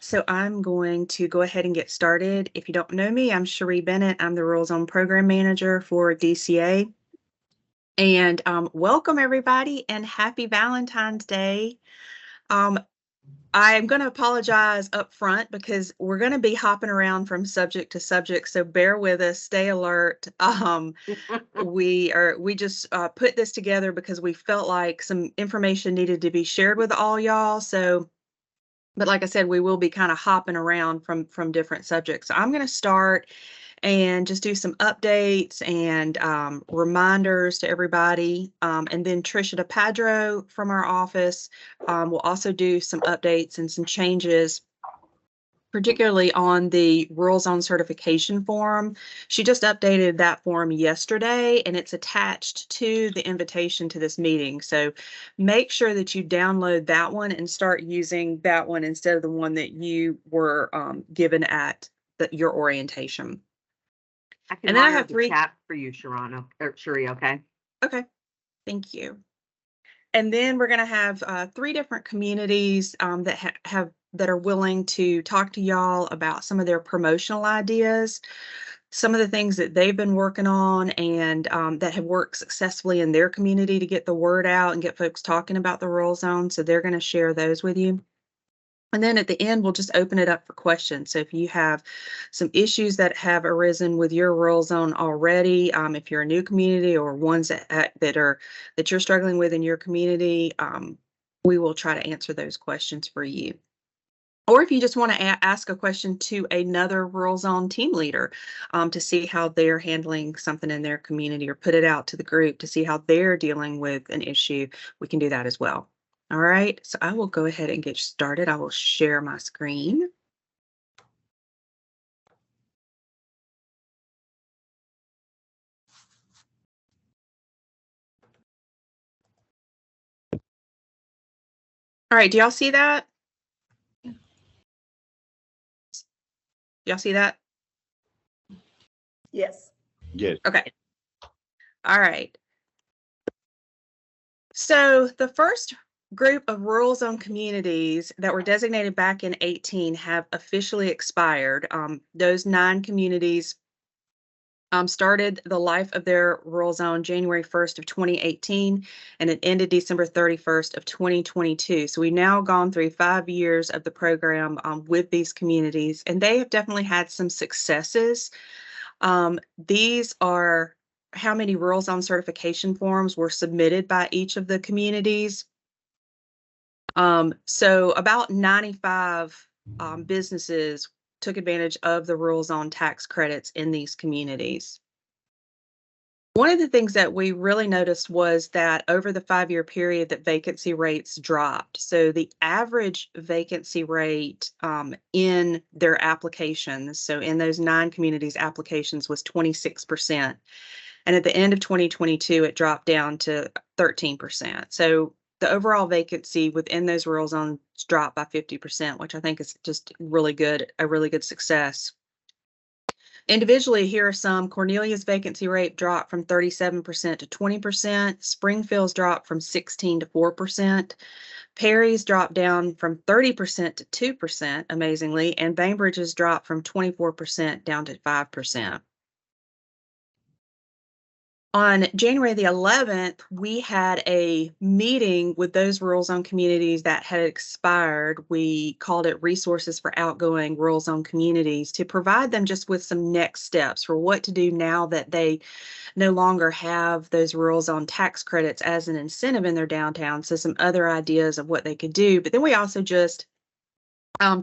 So I'm going to go ahead and get started. If you don't know me, I'm Cherie Bennett. I'm the Rural Zone Program Manager for DCA. And welcome everybody and happy Valentine's Day. Um, I'm going to apologize up front because we're going to be hopping around from subject to subject. So bear with us, stay alert. We just put this together because we felt like some information needed to be shared with all y'all. But like I said, we will be kind of hopping around from different subjects. So I'm going to start and just do some updates and reminders to everybody. And then Tricia DePadro from our office will also do some updates and some changes, particularly on the Rural Zone certification form. She just updated that form yesterday and it's attached to the invitation to this meeting. So make sure that you download that one and start using that one instead of the one that you were given at your orientation. I can monitor the chat for you, Cherie, okay? Okay, thank you. And then we're going to have 3 different communities that are willing to talk to y'all about some of their promotional ideas, some of the things that they've been working on and that have worked successfully in their community to get the word out and get folks talking about the rural zone. So they're going to share those with you. And then at the end, we'll just open it up for questions. So if you have some issues that have arisen with your rural zone already, if you're a new community or ones that you're struggling with in your community, we will try to answer those questions for you. Or if you just want to ask a question to another rural zone team leader to see how they're handling something in their community, or put it out to the group to see how they're dealing with an issue, we can do that as well. All right, so I will go ahead and get started. I will share my screen. All right, do y'all see that? Y'all see that? Yes. Yes. Okay. All right. So the first group of rural zone communities that were designated back in 2018 have officially expired. Those 9 communities started the life of their rural zone January 1st of 2018, and it ended December 31st of 2022. So we've now gone through 5 years of the program with these communities, and they have definitely had some successes. These are how many rural zone certification forms were submitted by each of the communities. So about 95 businesses took advantage of the rural zone tax credits in these communities. One of the things that we really noticed was that over the 5-year period that vacancy rates dropped. So the average vacancy rate in their applications, so in those 9 communities applications, was 26%. And at the end of 2022, it dropped down to 13%. So the overall vacancy within those rural zones dropped by 50%, which I think is just really good, a really good success. Individually, here are some. Cornelia's vacancy rate dropped from 37% to 20%. Springfield's dropped from 16% to 4%. Perry's dropped down from 30% to 2%, amazingly, and Bainbridge's dropped from 24% down to 5%. On January the 11th, we had a meeting with those rural zone communities that had expired. We called it Resources for Outgoing Rural Zone Communities, to provide them just with some next steps for what to do now that they no longer have those rural zone tax credits as an incentive in their downtown. So some other ideas of what they could do. But then we also just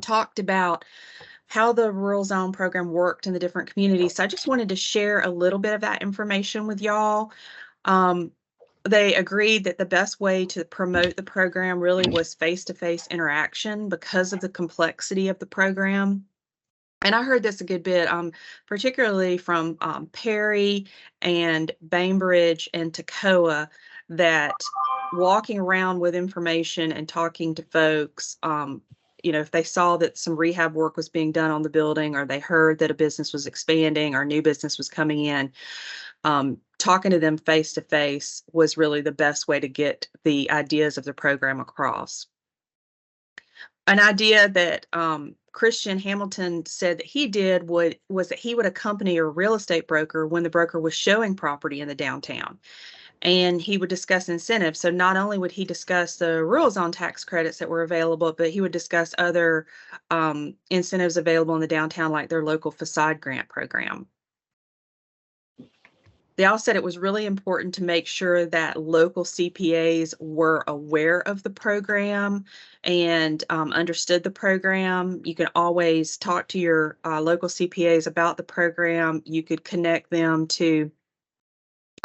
talked about how the rural zone program worked in the different communities. So I just wanted to share a little bit of that information with y'all. They agreed that the best way to promote the program really was face-to-face interaction because of the complexity of the program. And I heard this a good bit, particularly from Perry and Bainbridge and Toccoa, that walking around with information and talking to folks, if they saw that some rehab work was being done on the building, or they heard that a business was expanding or new business was coming in, talking to them face to face was really the best way to get the ideas of the program across. An idea that Christian Hamilton said that he did was that he would accompany a real estate broker when the broker was showing property in the downtown, and he would discuss incentives. So not only would he discuss the rural zone tax credits that were available, but he would discuss other incentives available in the downtown, like their local facade grant program. They all said it was really important to make sure that local CPAs were aware of the program and understood the program. You can always talk to your local CPAs about the program. You could connect them to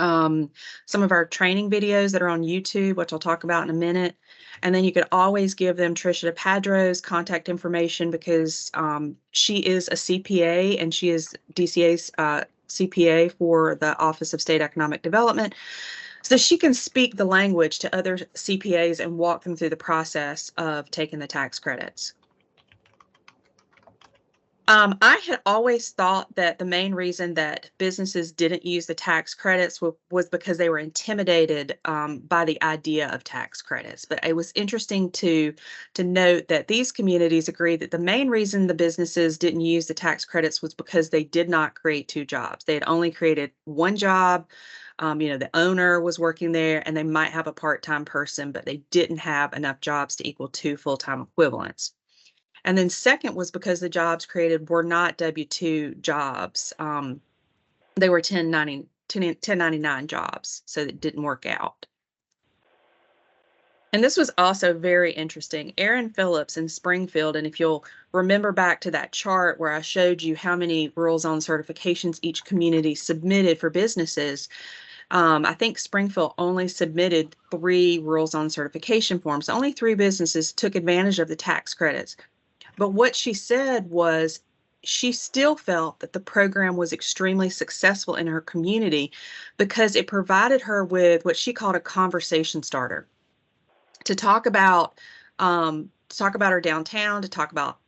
some of our training videos that are on YouTube, which I'll talk about in a minute. And then you could always give them Tricia DePadro's contact information, because she is a CPA and she is DCA's CPA for the Office of State Economic Development. So she can speak the language to other CPAs and walk them through the process of taking the tax credits. I had always thought that the main reason that businesses didn't use the tax credits was because they were intimidated by the idea of tax credits. But it was interesting to note that these communities agreed that the main reason the businesses didn't use the tax credits was because they did not create two jobs. They had only created one job. The owner was working there, and they might have a part-time person, but they didn't have enough jobs to equal two full-time equivalents. And then second was because the jobs created were not W-2 jobs. They were 1099 jobs, so it didn't work out. And this was also very interesting. Aaron Phillips in Springfield, and if you'll remember back to that chart where I showed you how many rural zone certifications each community submitted for businesses, I think Springfield only submitted 3 rural zone certification forms. Only 3 businesses took advantage of the tax credits. But what she said was she still felt that the program was extremely successful in her community because it provided her with what she called a conversation starter to talk about her downtown, to talk about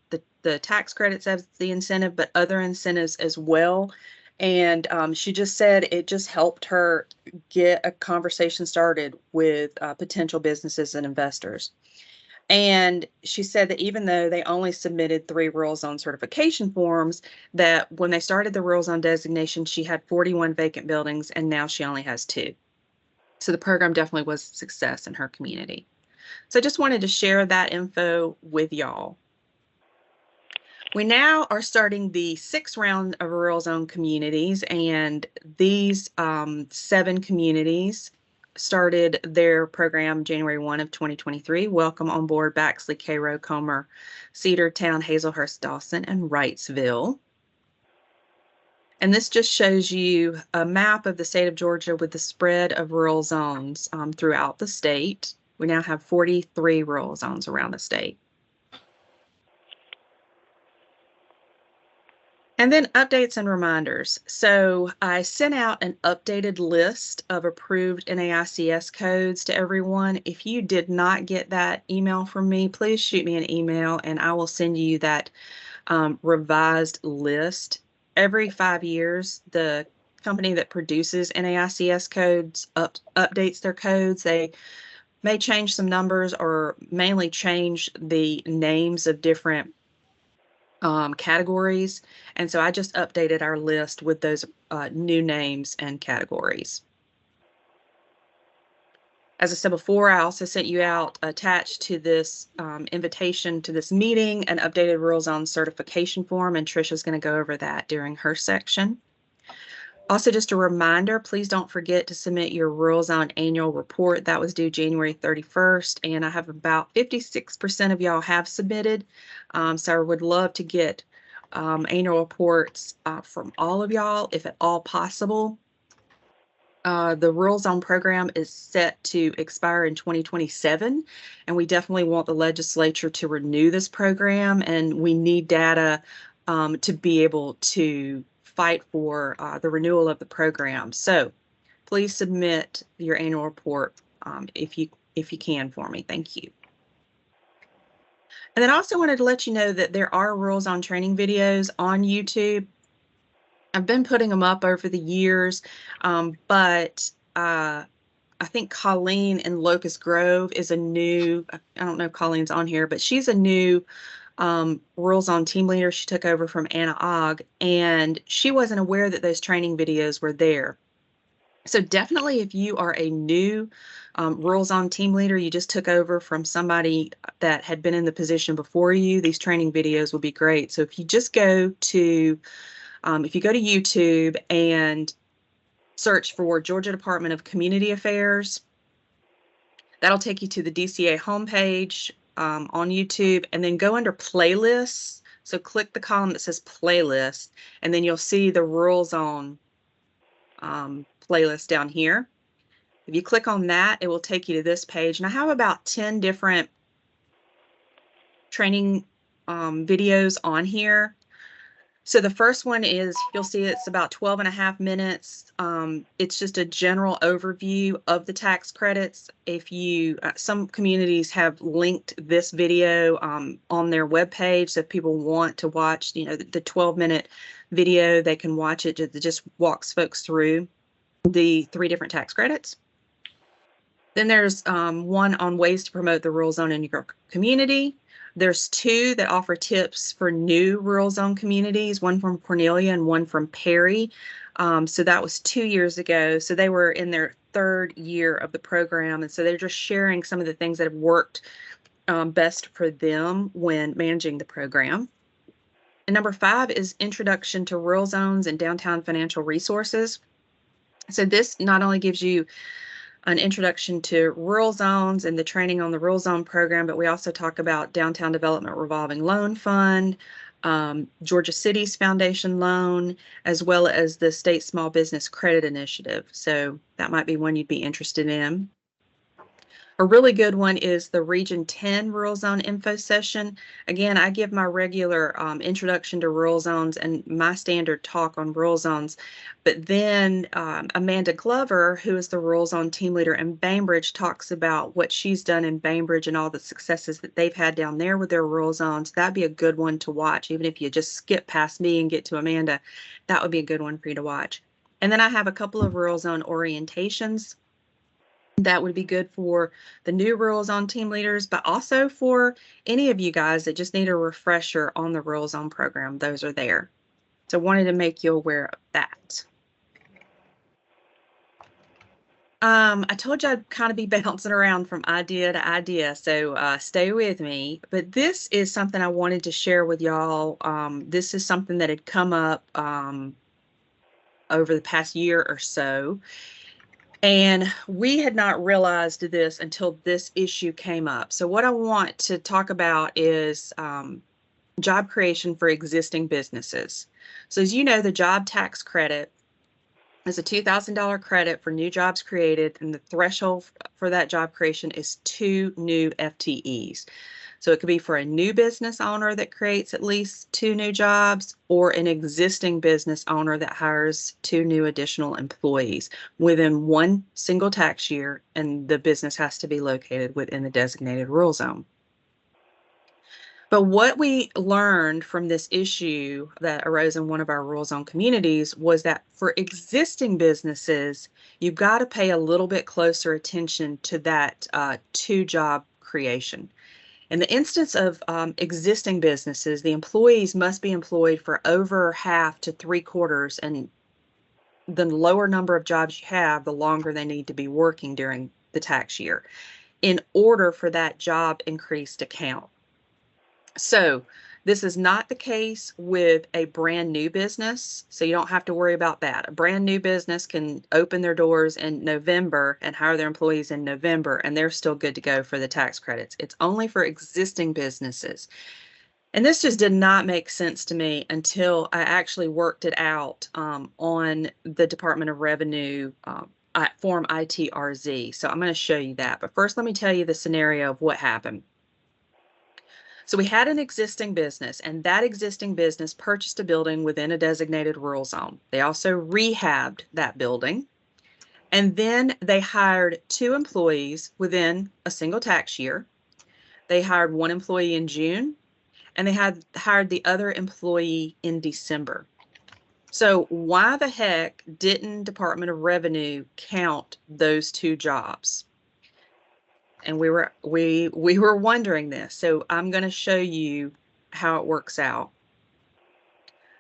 the tax credits as the incentive, but other incentives as well. And she just said it just helped her get a conversation started with potential businesses and investors. And she said that even though they only submitted 3 rural zone certification forms, that when they started the rural zone designation, she had 41 vacant buildings, and now she only has 2. So the program definitely was a success in her community. So I just wanted to share that info with y'all. We now are starting the 6th round of rural zone communities, and these 7 communities started their program January 1 of 2023. Welcome on board Baxley, Cairo, Comer, Cedartown, Hazelhurst, Dawson, and Wrightsville. And this just shows you a map of the state of Georgia with the spread of rural zones throughout the state. We now have 43 rural zones around the state. And then updates and reminders. So I sent out an updated list of approved NAICS codes to everyone. If you did not get that email from me, please shoot me an email and I will send you that revised list. Every 5 years, the company that produces NAICS codes updates their codes. They may change some numbers or mainly change the names of different categories. And so I just updated our list with those new names and categories. As I said before, I also sent you out attached to this invitation to this meeting an updated rural zone certification form, and Trisha's going to go over that during her section. Also, just a reminder, please don't forget to submit your rural zone annual report. That was due January 31st, and I have about 56% of y'all have submitted. So I would love to get annual reports from all of y'all, if at all possible. The rural zone program is set to expire in 2027, and we definitely want the legislature to renew this program, and we need data to be able to fight for the renewal of the program. So please submit your annual report if you can for me. Thank you. And then I also wanted to let you know that there are rural zone training videos on YouTube. I've been putting them up over the years, but I think Colleen in Locust Grove is a new, I don't know if Colleen's on here, but she's a new Rural Zone team leader. She took over from Anna Ogg, and she wasn't aware that those training videos were there. So definitely if you are a new Rural Zone team leader, you just took over from somebody that had been in the position before you, these training videos will be great. So if you just go to, if you go to YouTube and search for Georgia Department of Community Affairs, that'll take you to the DCA homepage on YouTube, and then go under playlists. So click the column that says playlist, and then you'll see the Rural Zone playlist down here. If you click on that, it will take you to this page. And I have about 10 different training videos on here. So the first one is, you'll see it's about 12.5 minutes. It's just a general overview of the tax credits. If you, some communities have linked this video on their webpage, so if people want to watch, the 12-minute video, they can watch it. It just walks folks through the 3 different tax credits. Then there's one on ways to promote the rural zone in your community. There's 2 that offer tips for new rural zone communities, one from Cornelia and one from Perry. So that was 2 years ago. So they were in their 3rd year of the program. And so they're just sharing some of the things that have worked best for them when managing the program. And number 5 is Introduction to Rural Zones and Downtown Financial Resources. So this not only gives you an introduction to rural zones and the training on the rural zone program, but we also talk about Downtown Development Revolving Loan Fund, Georgia City's Foundation Loan, as well as the State Small Business Credit Initiative. So that might be one you'd be interested in. A really good one is the Region 10 Rural Zone Info Session. Again, I give my regular introduction to rural zones and my standard talk on rural zones, but then Amanda Glover, who is the Rural Zone team leader in Bainbridge, talks about what she's done in Bainbridge and all the successes that they've had down there with their rural zones. That'd be a good one to watch. Even if you just skip past me and get to Amanda, that would be a good one for you to watch. And then I have a couple of rural zone orientations that would be good for the new rural zone team leaders, but also for any of you guys that just need a refresher on the rural zone program. Those are there. So wanted to make you aware of that. I told you I'd kind of be bouncing around from idea to idea, so stay with me. But this is something I wanted to share with y'all. This is something that had come up over the past year or so. And we had not realized this until this issue came up. So what I want to talk about is job creation for existing businesses. So as you know, the job tax credit is a $2,000 credit for new jobs created, and the threshold for that job creation is 2 new FTEs. So it could be for a new business owner that creates at least 2 new jobs, or an existing business owner that hires 2 new additional employees within 1 single tax year, and the business has to be located within the designated rural zone. But what we learned from this issue that arose in one of our rural zone communities was that for existing businesses, you've got to pay a little bit closer attention to that 2 job creation. In the instance of existing businesses, the employees must be employed for over half to 3/4, and the lower number of jobs you have, the longer they need to be working during the tax year in order for that job increase to count. So this is not the case with a brand new business, so you don't have to worry about that. A brand new business can open their doors in November and hire their employees in November, and they're still good to go for the tax credits. It's only for existing businesses. And this just did not make sense to me until I actually worked it out on the Department of Revenue Form ITRZ. So I'm going to show you that. But first, let me tell you the scenario of what happened. So we had an existing business, and that existing business purchased a building within a designated rural zone. They also rehabbed that building, and then they hired 2 employees within a single tax year. They hired 1 employee in June, and they had hired the other employee in December. So why the heck didn't Department of Revenue count those 2 jobs? And we were wondering this. So I'm going to show you how it works out.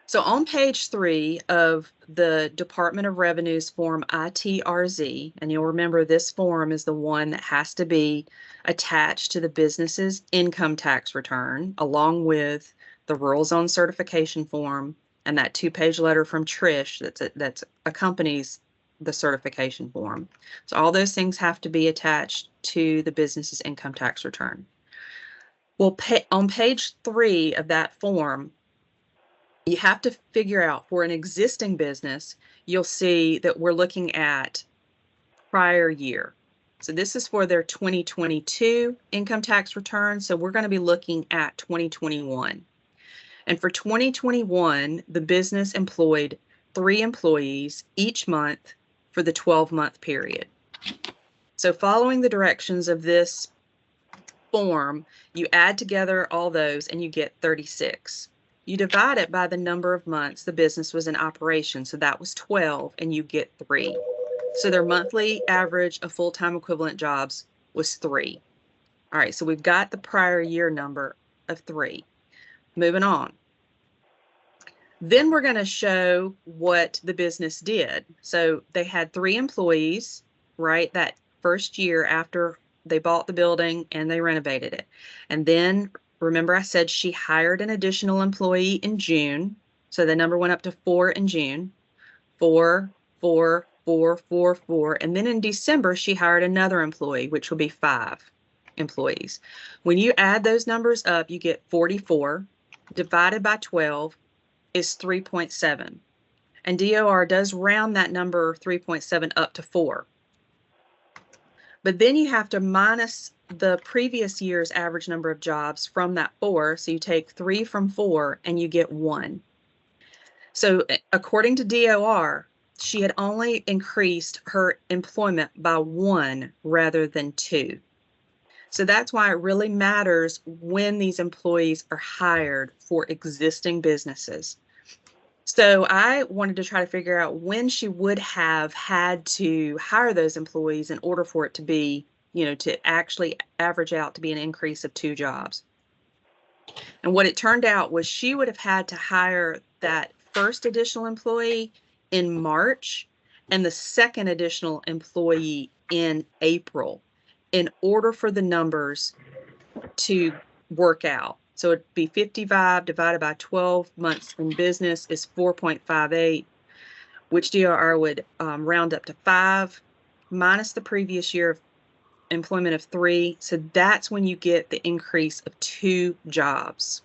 So on page 3 of the Department of Revenue's Form ITRZ, and you'll remember this form is the one that has to be attached to the business's income tax return, along with the rural zone certification form and that 2-page letter from Trish that accompanies the certification form. So all those things have to be attached to the business's income tax return. Well, on page 3 of that form, you have to figure out for an existing business, you'll see that we're looking at prior year. So this is for their 2022 income tax return. So we're going to be looking at 2021. And for 2021, the business employed 3 employees each month for the 12-month period. So following the directions of this form, you add together all those and you get 36. You divide it by the number of months the business was in operation. So that was 12 and you get 3. So their monthly average of full-time equivalent jobs was 3. All right, so we've got the prior year number of 3. Moving on. Then we're going to show what the business did. So they had 3 employees, right, that first year after they bought the building and they renovated it. And then remember I said she hired an additional employee in June. So the number went up to 4 in June. 4, 4, 4, 4, 4. And then in December, she hired another employee, which will be 5 employees. When you add those numbers up, you get 44 divided by 12 is 3.7. And DOR does round that number 3.7 up to 4. But then you have to minus the previous year's average number of jobs from that 4. So you take 3 from 4 and you get 1. So according to DOR, she had only increased her employment by 1 rather than 2. So that's why it really matters when these employees are hired for existing businesses. So I wanted to try to figure out when she would have had to hire those employees in order for it to be, to actually average out to be an increase of 2 jobs. And what it turned out was she would have had to hire that first additional employee in March and the second additional employee in April in order for the numbers to work out. So it'd be 55 divided by 12 months in business is 4.58, which DRR would round up to 5 minus the previous year of employment of 3. So that's when you get the increase of 2 jobs.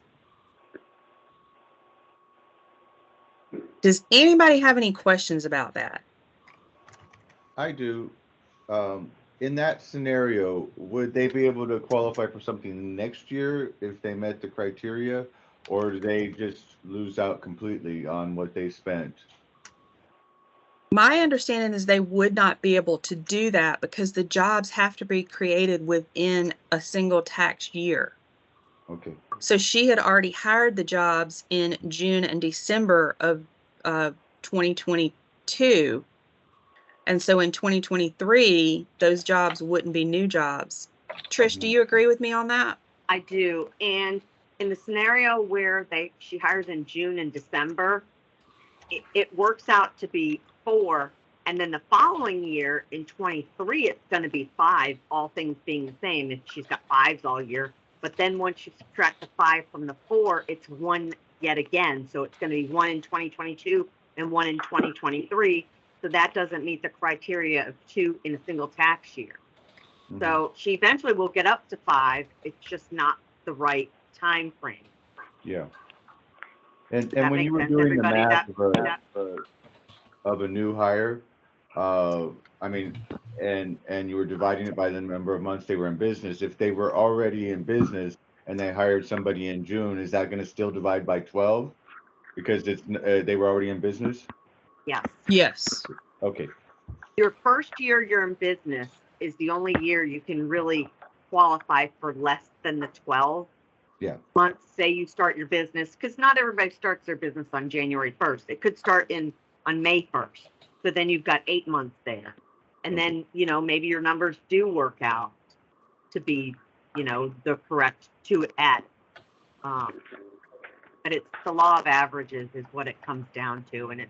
Does anybody have any questions about that? I do. In that scenario, would they be able to qualify for something next year if they met the criteria, or do they just lose out completely on what they spent? My understanding is they would not be able to do that because the jobs have to be created within a single tax year. Okay. So she had already hired the jobs in June and December of 2022. And so in 2023, those jobs wouldn't be new jobs. Trish, do you agree with me on that? I do. And in the scenario where she hires in June and December, it works out to be 4. And then the following year in 23, it's going to be 5, all things being the same if she's got 5s all year. But then once you subtract the 5 from the 4, it's 1 yet again. So it's going to be 1 in 2022 and 1 in 2023. So that doesn't meet the criteria of 2 in a single tax year. Mm-hmm. So she eventually will get up to 5. It's just not the right time frame. Yeah. And when you were doing the math of a new hire, I mean, and you were dividing it by the number of months they were in business. If they were already in business and they hired somebody in June, is that going to still divide by 12 because it's they were already in business? Yes. Yes. Okay. Your first year you're in business is the only year you can really qualify for less than the 12 months. Say you start your business, because not everybody starts their business on January 1st. It could start on May 1st. So then you've got 8 months there. And then, maybe your numbers do work out to be, the correct to add. but it's the law of averages is what it comes down to, and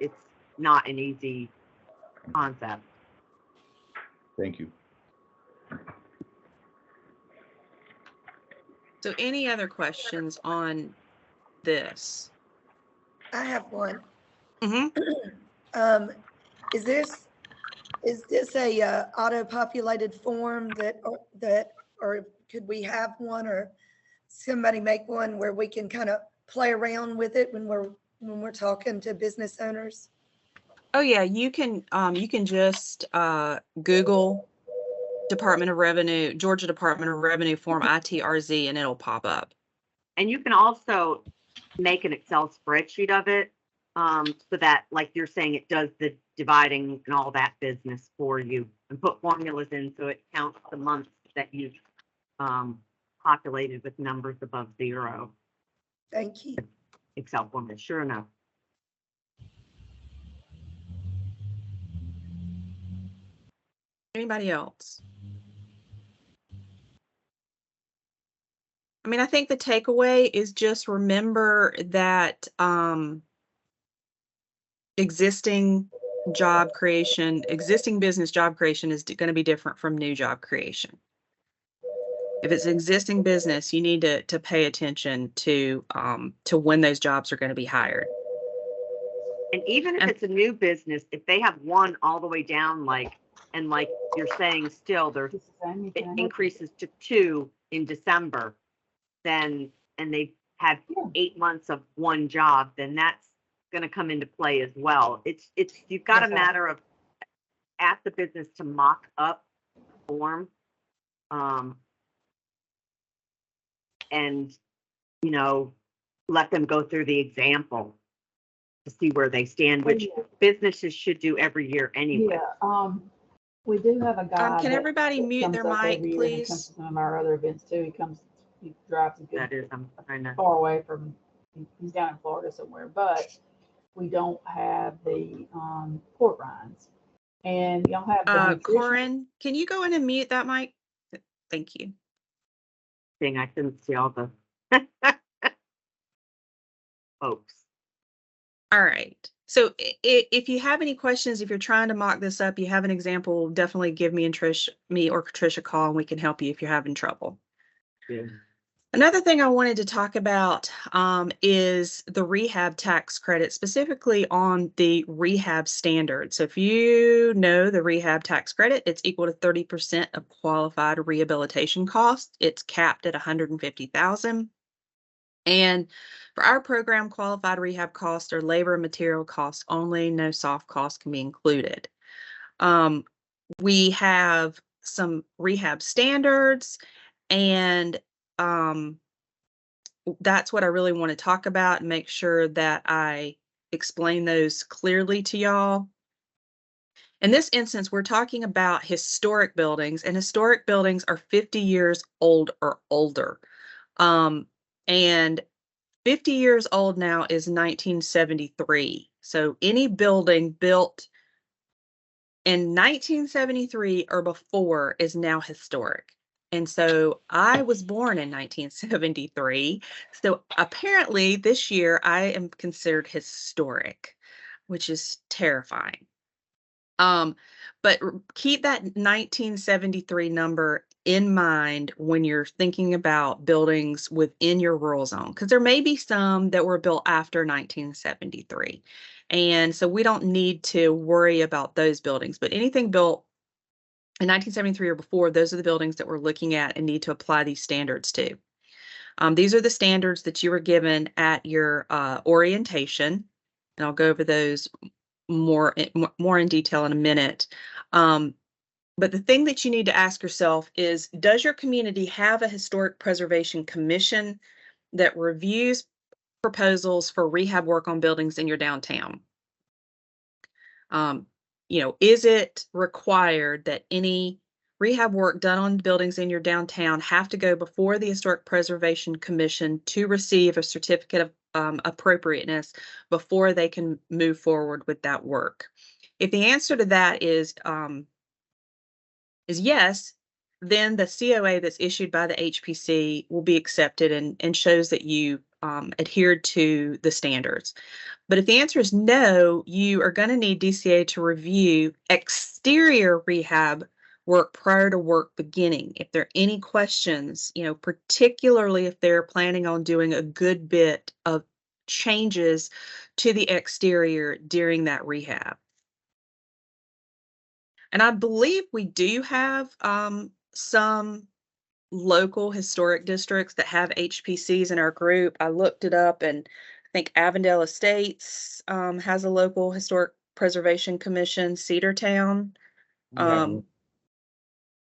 it's not an easy concept. Thank you. So any other questions on this? I have one. Mm-hmm. Is this a auto-populated form that or could we have one, or somebody make one where we can kind of play around with it when we're talking to business owners? Oh yeah, you can just Google Department of Revenue, Georgia Department of Revenue Form ITRZ, and it'll pop up. And you can also make an Excel spreadsheet of it, so that, like you're saying, it does the dividing and all that business for you, and put formulas in so it counts the months that you've populated with numbers above 0. Thank you. Excel formula, sure enough. Anybody else? I mean, I think the takeaway is just remember that existing business job creation is going to be different from new job creation. If it's existing business, you need to pay attention to when those jobs are going to be hired. And even if it's a new business, if they have one all the way down, like you're saying, still it increases to 2 in December, then, and they have 8 months of one job, then that's going to come into play as well. You've got a matter of ask the business to mock up form, and let them go through the example to see where they stand, which businesses should do every year anyway. Yeah, we do have a guy. Can everybody mute their mic, please? He comes to some of our other events too. He drives a good That is, I'm trying to. far away from. He's down in Florida somewhere, but we don't have the port rinds, and y'all have. Corin, can you go in and mute that mic? Thank you. Thing I couldn't see all the folks. All right. So if you have any questions, if you're trying to mock this up, you have an example, definitely give me or Trish a call, and we can help you if you're having trouble. Yeah. Another thing I wanted to talk about is the rehab tax credit, specifically on the rehab standard. So if you know the rehab tax credit, it's equal to 30% of qualified rehabilitation costs. It's capped at $150,000. And for our program, qualified rehab costs are labor and material costs only. No soft costs can be included. We have some rehab standards, and that's what I really want to talk about and make sure that I explain those clearly to y'all. In this instance, we're talking about historic buildings, and historic buildings are 50 years old or older. And 50 years old now is 1973. So any building built in 1973 or before is now historic. And so I was born in 1973. So apparently this year I am considered historic, which is terrifying. But keep that 1973 number in mind when you're thinking about buildings within your rural zone, because there may be some that were built after 1973. And so we don't need to worry about those buildings, but anything built in 1973 or before, those are the buildings that we're looking at and need to apply these standards to. These are the standards that you were given at your orientation, and I'll go over those more in detail in a minute. But the thing that you need to ask yourself is, does your community have a historic preservation commission that reviews proposals for rehab work on buildings in your downtown? Is it required that any rehab work done on buildings in your downtown have to go before the Historic Preservation Commission to receive a certificate of appropriateness before they can move forward with that work? If the answer to that is yes, then the COA that's issued by the HPC will be accepted and shows that you adhered to the standards. But if the answer is no, you are going to need DCA to review exterior rehab work prior to work beginning. If there are any questions, particularly if they're planning on doing a good bit of changes to the exterior during that rehab. And I believe we do have some local historic districts that have HPCs in our group. I looked it up, and I think Avondale Estates has a local historic preservation commission. Cedartown.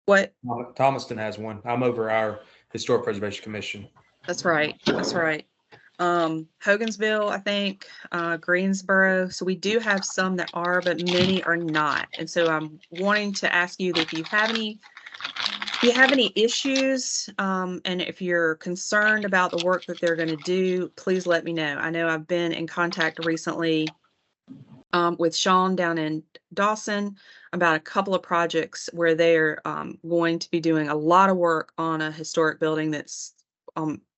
What? Thomaston has one. I'm over our historic preservation commission. That's right. That's right. Hogansville, I think, Greensboro. So we do have some that are, but many are not. And so I'm wanting to ask you that if you have any issues, and if you're concerned about the work that they're going to do, please let me know. I know I've been in contact recently with Sean down in Dawson about a couple of projects where they're going to be doing a lot of work on a historic building that's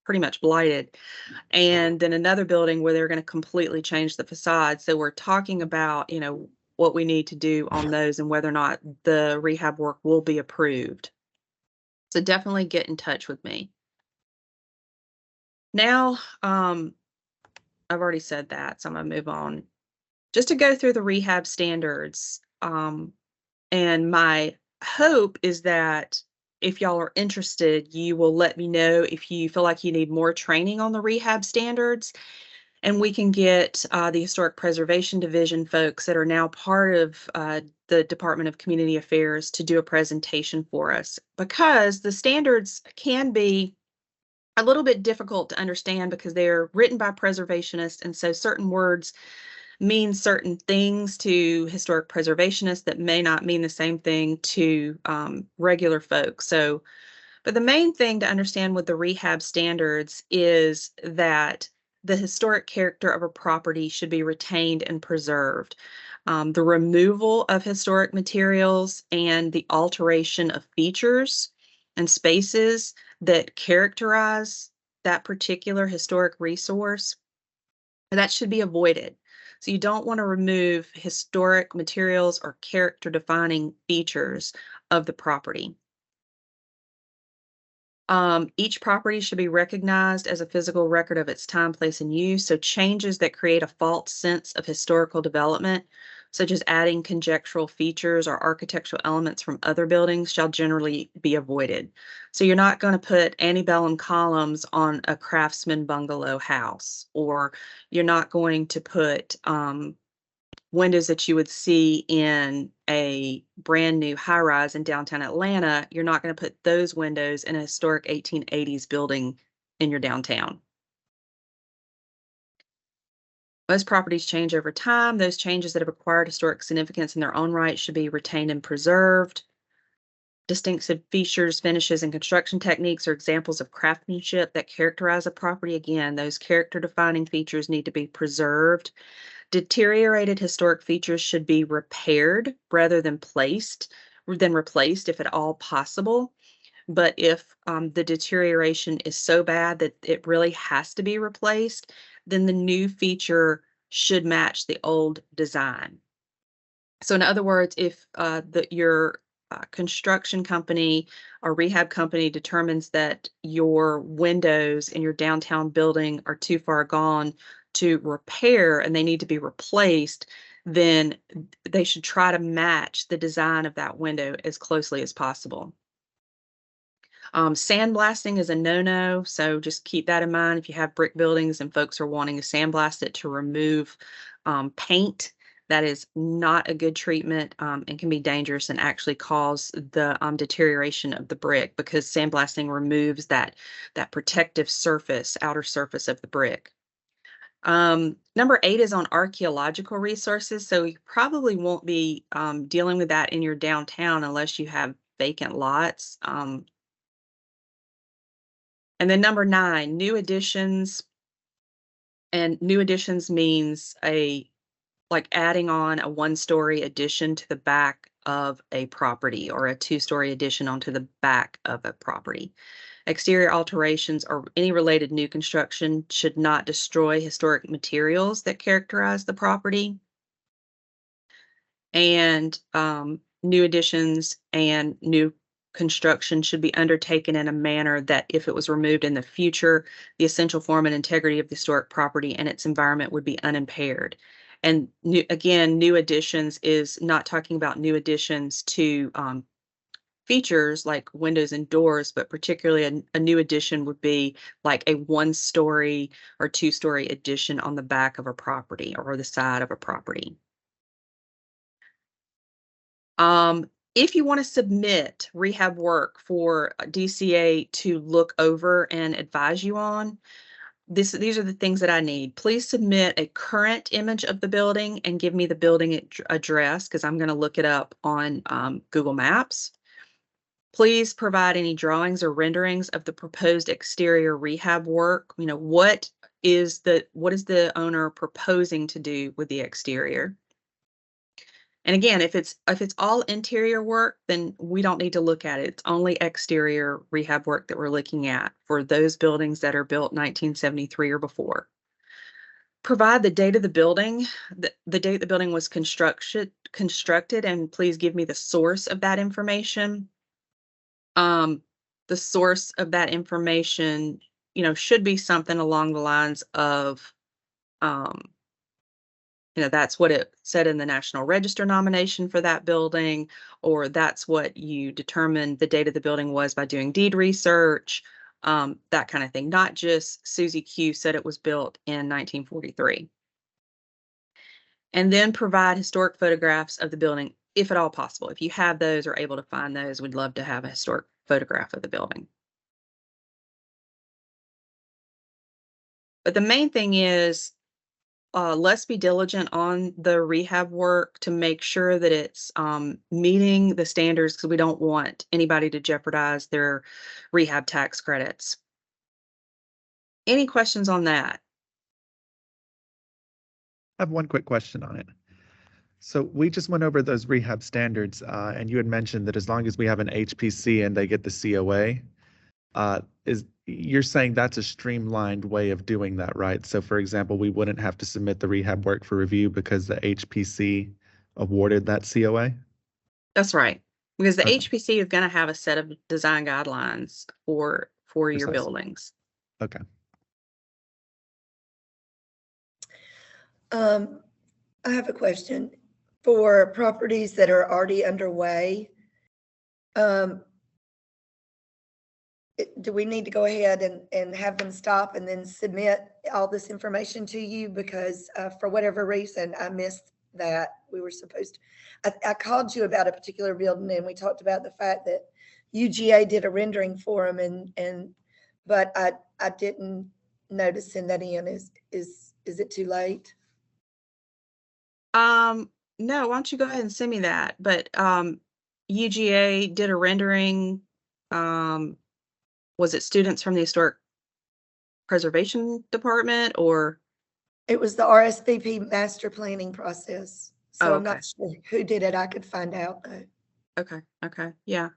pretty much blighted. And then another building where they're going to completely change the facade. So we're talking about, what we need to do on those and whether or not the rehab work will be approved. So definitely get in touch with me. Now, I've already said that, so I'm gonna move on. Just to go through the rehab standards, and my hope is that if y'all are interested, you will let me know if you feel like you need more training on the rehab standards, and we can get the Historic Preservation Division folks that are now part of the Department of Community Affairs to do a presentation for us, because the standards can be a little bit difficult to understand because they're written by preservationists, and so certain words mean certain things to historic preservationists that may not mean the same thing to regular folks. But the main thing to understand with the rehab standards is that the historic character of a property should be retained and preserved. The removal of historic materials and the alteration of features and spaces that characterize that particular historic resource, that should be avoided. So you don't want to remove historic materials or character defining features of the property. Each property should be recognized as a physical record of its time, place, and use. So changes that create a false sense of historical development, such as adding conjectural features or architectural elements from other buildings, shall generally be avoided. So you're not going to put antebellum columns on a craftsman bungalow house, or you're not going to put windows that you would see in a brand new high rise in downtown Atlanta. You're not going to put those windows in a historic 1880s building in your downtown. Most properties change over time. Those changes that have acquired historic significance in their own right should be retained and preserved. Distinctive features, finishes, and construction techniques are examples of craftsmanship that characterize a property. Again, those character defining features need to be preserved. Deteriorated historic features should be repaired rather than replaced if at all possible. But if the deterioration is so bad that it really has to be replaced, then the new feature should match the old design. So in other words, if your construction company or rehab company determines that your windows in your downtown building are too far gone to repair and they need to be replaced, then they should try to match the design of that window as closely as possible. Sandblasting is a no-no, so just keep that in mind if you have brick buildings and folks are wanting to sandblast it to remove paint. That is not a good treatment and can be dangerous and actually cause the deterioration of the brick, because sandblasting removes that protective surface, outer surface of the brick. Number 8 is on archaeological resources. So you probably won't be dealing with that in your downtown unless you have vacant lots. And then number 9, new additions. And new additions means like adding on a 1-story addition to the back of a property or a two-story addition onto the back of a property. Exterior alterations or any related new construction should not destroy historic materials that characterize the property. And new additions and new construction should be undertaken in a manner that if it was removed in the future, the essential form and integrity of the historic property and its environment would be unimpaired. And new additions is not talking about new additions to features like windows and doors, but particularly a new addition would be like a one-story or two-story addition on the back of a property or the side of a property. If you want to submit rehab work for DCA to look over and advise you on, these are the things that I need. Please submit a current image of the building and give me the building address because I'm going to look it up on Google Maps. Please provide any drawings or renderings of the proposed exterior rehab work. You know, what is the owner proposing to do with the exterior? And again, if it's all interior work, then we don't need to look at it. It's only exterior rehab work that we're looking at for those buildings that are built 1973 or before. Provide the date of the building, the date the building was constructed, and please give me the source of that information. The source of that information, should be something along the lines of, that's what it said in the National Register nomination for that building, or that's what you determined the date of the building was by doing deed research, that kind of thing. Not just Susie Q said it was built in 1943. And then provide historic photographs of the building, if at all possible. If you have those or able to find those, we'd love to have a historic photograph of the building. But the main thing is, let's be diligent on the rehab work to make sure that it's meeting the standards because we don't want anybody to jeopardize their rehab tax credits. Any questions on that? I have one quick question on it. So we just went over those rehab standards, and you had mentioned that as long as we have an HPC and they get the COA, you're saying that's a streamlined way of doing that, right? So for example, we wouldn't have to submit the rehab work for review because the HPC awarded that COA? That's right. Because the Okay. HPC is going to have a set of design guidelines for your Precisely. buildings. Okay. I have a question. For properties that are already underway, do we need to go ahead and have them stop and then submit all this information to you? Because for whatever reason, I missed that we were supposed to. I called you about a particular building and we talked about the fact that UGA did a rendering for them but I didn't notice send that in. Is it too late? No, why don't you go ahead and send me that? But UGA did a rendering. Was it students from the Historic Preservation Department or? It was the RSVP master planning process. So Oh, I'm not sure who did it. I could find out though. Okay. Yeah.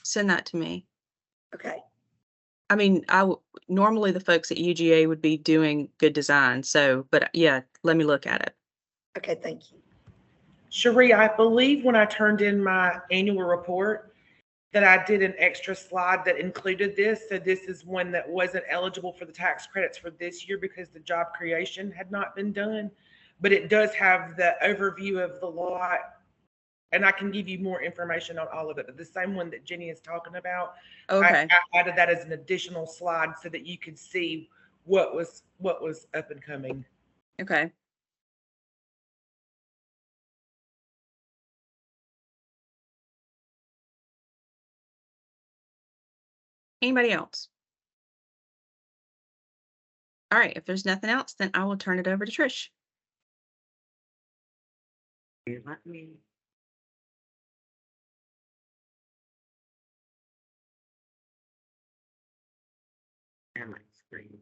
Send that to me. Okay. I mean, normally the folks at UGA would be doing good design. So, but yeah, let me look at it. Okay, thank you. Cherie, I believe when I turned in my annual report that I did an extra slide that included this. So this is one that wasn't eligible for the tax credits for this year because the job creation had not been done. But it does have the overview of the lot. And I can give you more information on all of it. But the same one that Jenny is talking about, Okay. I added that as an additional slide so that you could see what was up and coming. Okay. Anybody else? All right, if there's nothing else, then I will turn it over to Trish. Let me. Share my screen.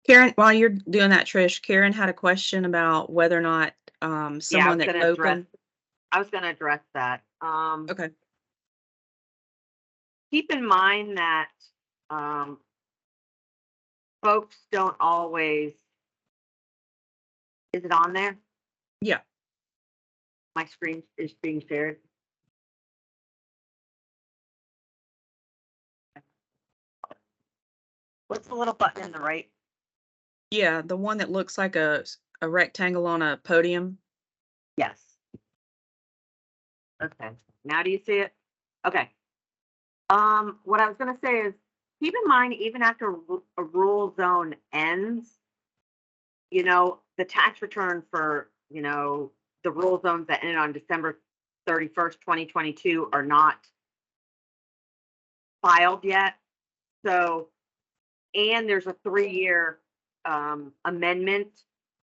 Karen, while you're doing that, Trish, Karen had a question about whether or not someone that opened. I was gonna address that. Okay. Keep in mind that folks don't always. Is it on there? Yeah. My screen is being shared. What's the little button in the right? Yeah, the one that looks like a rectangle on a podium. Yes. Okay. Now do you see it? Okay. What I was gonna say is, keep in mind, even after a rural zone ends, the tax return for, the rural zones that ended on December 31st, 2022 are not filed yet. So, and there's a 3-year amendment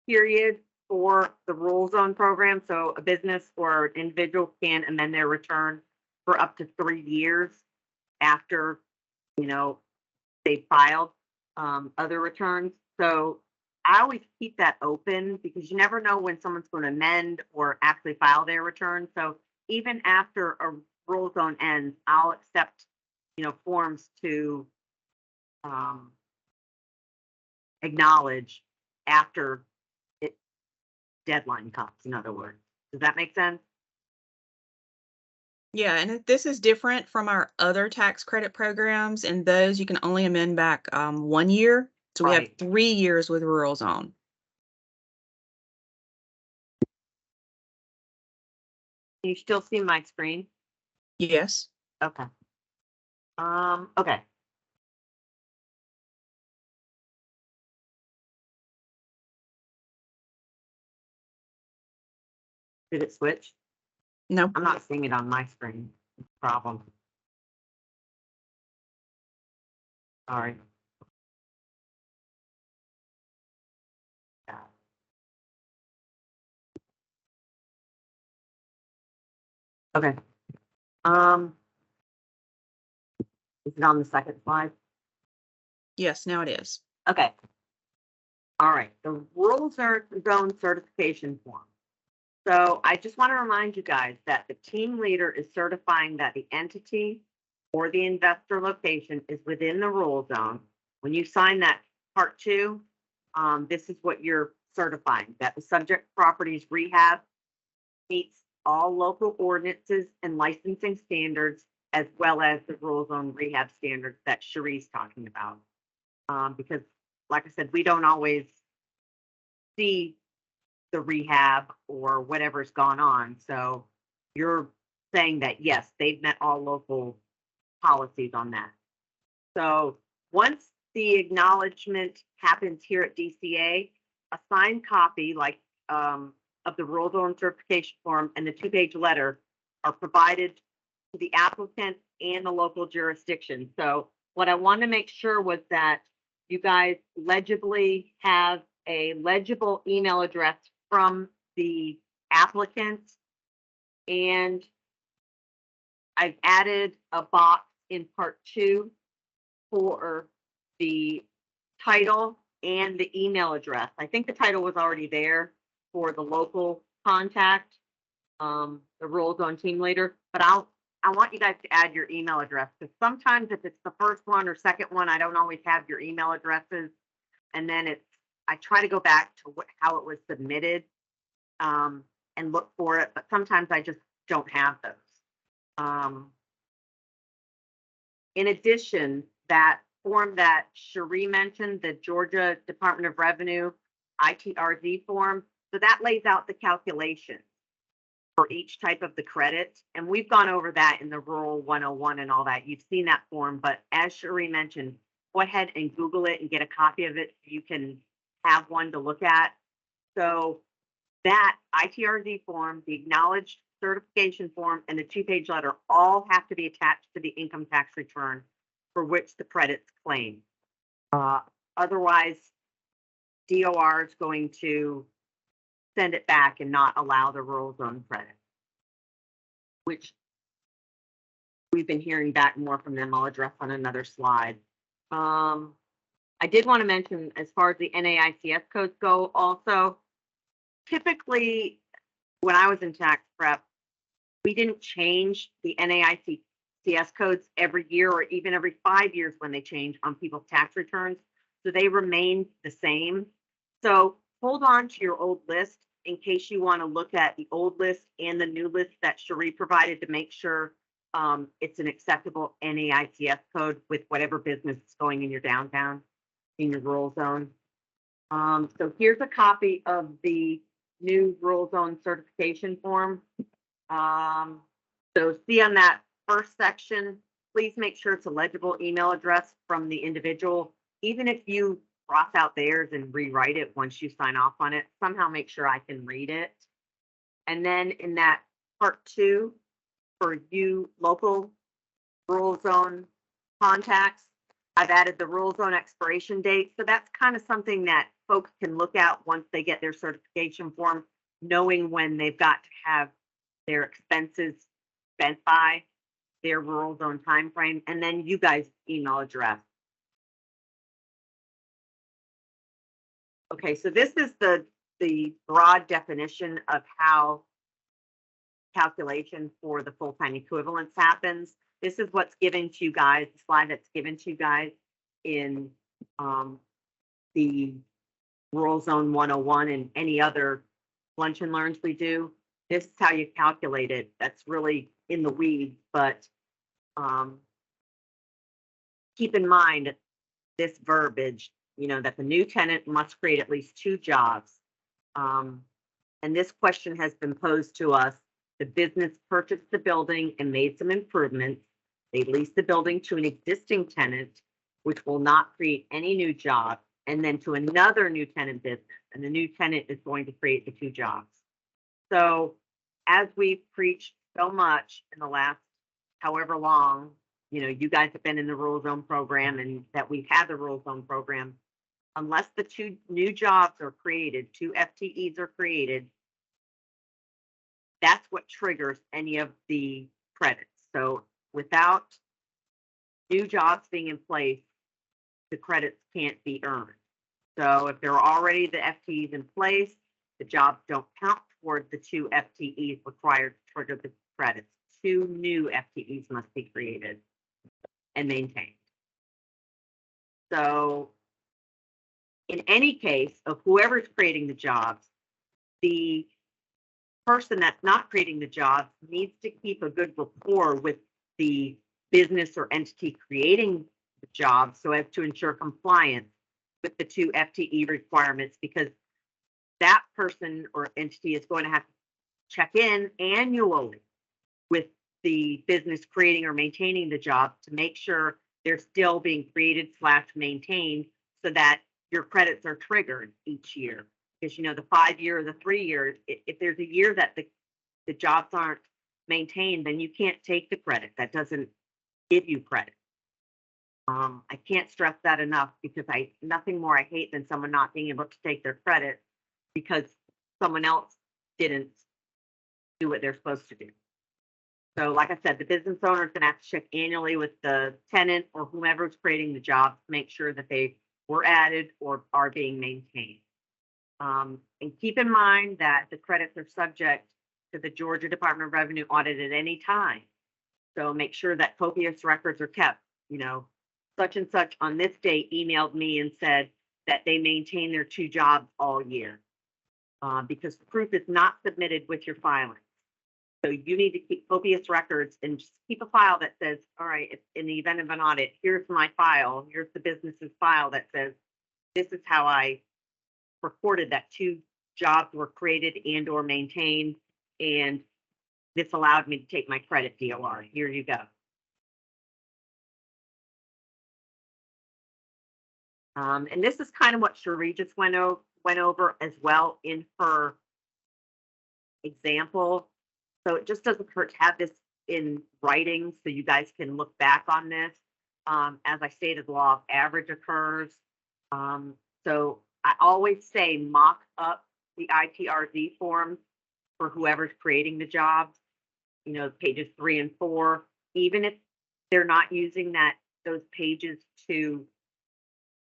period for the rural zone program. So a business or an individual can amend their return for up to 3 years after, they filed other returns. So I always keep that open because you never know when someone's going to amend or actually file their return. So even after a rural zone ends, I'll accept, forms to acknowledge after it deadline comes, in other words. Does that make sense? Yeah, and this is different from our other tax credit programs. And those you can only amend back 1 year. So we have Right. 3 years with rural zone. Can you still see my screen? Yes. Okay. Okay. Did it switch? No. I'm not seeing it on my screen. Problem. Sorry. Yeah. Okay. Is it on the second slide? Yes, now it is. Okay. All right. The rural zone certification form. So I just want to remind you guys that the team leader is certifying that the entity or the investor location is within the rural zone. When you sign that part 2, this is what you're certifying, that the subject properties rehab meets all local ordinances and licensing standards, as well as the rural zone rehab standards that Cherie's talking about. Because like I said, we don't always see the rehab or whatever's gone on. So you're saying that, yes, they've met all local policies on that. So once the acknowledgement happens here at DCA, a signed copy of the rural zone certification form and the 2-page letter are provided to the applicant and the local jurisdiction. So what I wanted to make sure was that you guys legibly have a legible email address from the applicant, and I've added a box in part 2 for the title and the email address. I think the title was already there for the local contact, the rural zone team leader, but I want you guys to add your email address, because sometimes if it's the first one or second one, I don't always have your email addresses. And then I try to go back to how it was submitted and look for it, but sometimes I just don't have those. In addition, that form that Cherie mentioned, the Georgia Department of Revenue ITRZ form, so that lays out the calculation for each type of the credit. And we've gone over that in the Rural 101 and all that. You've seen that form, but as Cherie mentioned, go ahead and Google it and get a copy of it so you can have one to look at. So that ITRZ form, the acknowledged certification form, and the 2-page letter all have to be attached to the income tax return for which the credits claim. Otherwise, DOR is going to send it back and not allow the rural zone credit, which we've been hearing back more from them. I'll address on another slide. I did want to mention, as far as the NAICS codes go, also, typically when I was in tax prep, we didn't change the NAICS codes every year or even every 5 years when they change on people's tax returns. So they remain the same. So hold on to your old list in case you want to look at the old list and the new list that Cherie provided to make sure it's an acceptable NAICS code with whatever business is going in your downtown, in your rural zone. So here's a copy of the new rural zone certification form. So see on that first section, please make sure it's a legible email address from the individual. Even if you cross out theirs and rewrite it once you sign off on it, somehow make sure I can read it. And then in that part 2, for you local rural zone contacts, I've added the rural zone expiration date. So that's kind of something that folks can look at once they get their certification form, knowing when they've got to have their expenses spent by their rural zone timeframe, and then you guys' email address. Okay, so this is the broad definition of how calculation for the full-time equivalence happens. This is what's given to you guys, the slide that's given to you guys in the Rural Zone 101 and any other lunch and learns we do. This is how you calculate it. That's really in the weeds, but keep in mind this verbiage, you know, that the new tenant must create at least 2 jobs. And this question has been posed to us. The business purchased the building and made some improvements. They leased the building to an existing tenant, which will not create any new jobs, and then to another new tenant business. And the new tenant is going to create the 2 jobs. So as we've preached so much in the last however long, you know, you guys have been in the rural zone program and that we've had the rural zone program, unless the 2 new jobs are created, 2 FTEs are created, that's what triggers any of the credits. So without new jobs being in place, the credits can't be earned. So if there are already the FTEs in place, the jobs don't count toward the 2 FTEs required to trigger the credits. 2 new FTEs must be created and maintained. So in any case of whoever's creating the jobs, the person that's not creating the jobs needs to keep a good rapport with the business or entity creating the job so as to ensure compliance with the 2 FTE requirements, because that person or entity is going to have to check in annually with the business creating or maintaining the job to make sure they're still being created / maintained so that your credits are triggered each year. Because, you know, the 5-year or the 3-year, if there's a year that the jobs aren't maintained, then you can't take the credit. That doesn't give you credit. I can't stress that enough, because nothing more I hate than someone not being able to take their credit because someone else didn't do what they're supposed to do. So like I said, the business owner is going to have to check annually with the tenant or whomever's creating the job to make sure that they were added or are being maintained. And keep in mind that the credits are subject to the Georgia Department of Revenue audit at any time. So make sure that copious records are kept. You know, such and such on this day emailed me and said that they maintain their 2 jobs all year, because proof is not submitted with your filing. So you need to keep copious records and just keep a file that says, all right, if in the event of an audit, here's my file, here's the business's file that says, this is how I reported that 2 jobs were created and or maintained, and this allowed me to take my credit DOR. Here you go. And this is kind of what Cherie just went over as well in her example. So it just doesn't hurt to have this in writing so you guys can look back on this. As I stated, the law of average occurs. So I always say mock up the ITRZ forms for whoever's creating the jobs, you know, pages 3 and 4, even if they're not using those pages to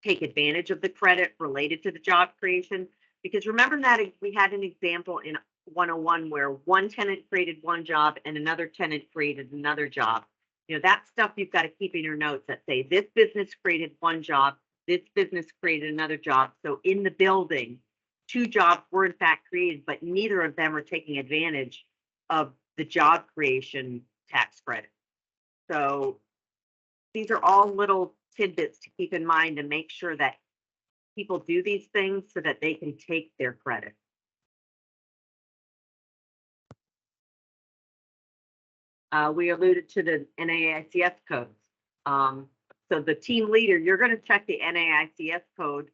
take advantage of the credit related to the job creation. Because remember that we had an example in 101 where one tenant created one job and another tenant created another job. You know, that stuff you've got to keep in your notes that say this business created one job, this business created another job. So in the building, 2 jobs were in fact created, but neither of them are taking advantage of the job creation tax credit. So these are all little tidbits to keep in mind and make sure that people do these things so that they can take their credit. We alluded to the NAICS codes. So the team leader, you're going to check the NAICS code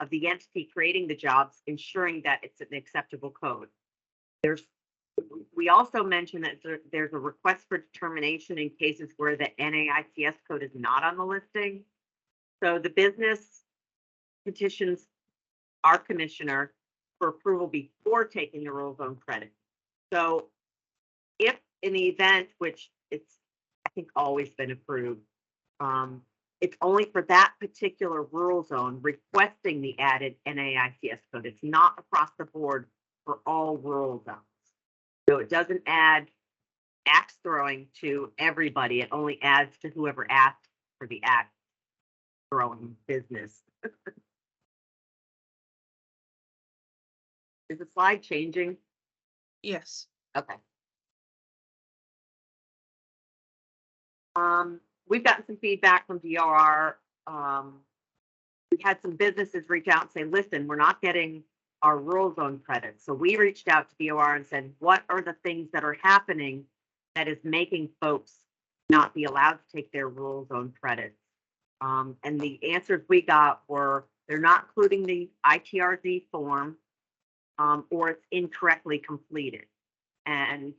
of the entity creating the jobs, ensuring that it's an acceptable code. We also mentioned that there's a request for determination in cases where the NAICS code is not on the listing. So the business petitions our commissioner for approval before taking the rural zone credit. So if in the event, which it's I think always been approved, it's only for that particular rural zone requesting the added NAICS code. It's not across the board for all rural zones. So it doesn't add axe throwing to everybody. It only adds to whoever asked for the axe throwing business. Is the slide changing? Yes. Okay. We've gotten some feedback from DOR. We had some businesses reach out and say, listen, we're not getting our rural zone credits. So we reached out to DOR and said, what are the things that are happening that is making folks not be allowed to take their rural zone credits? And the answers we got were they're not including the ITRZ form, or it's incorrectly completed. And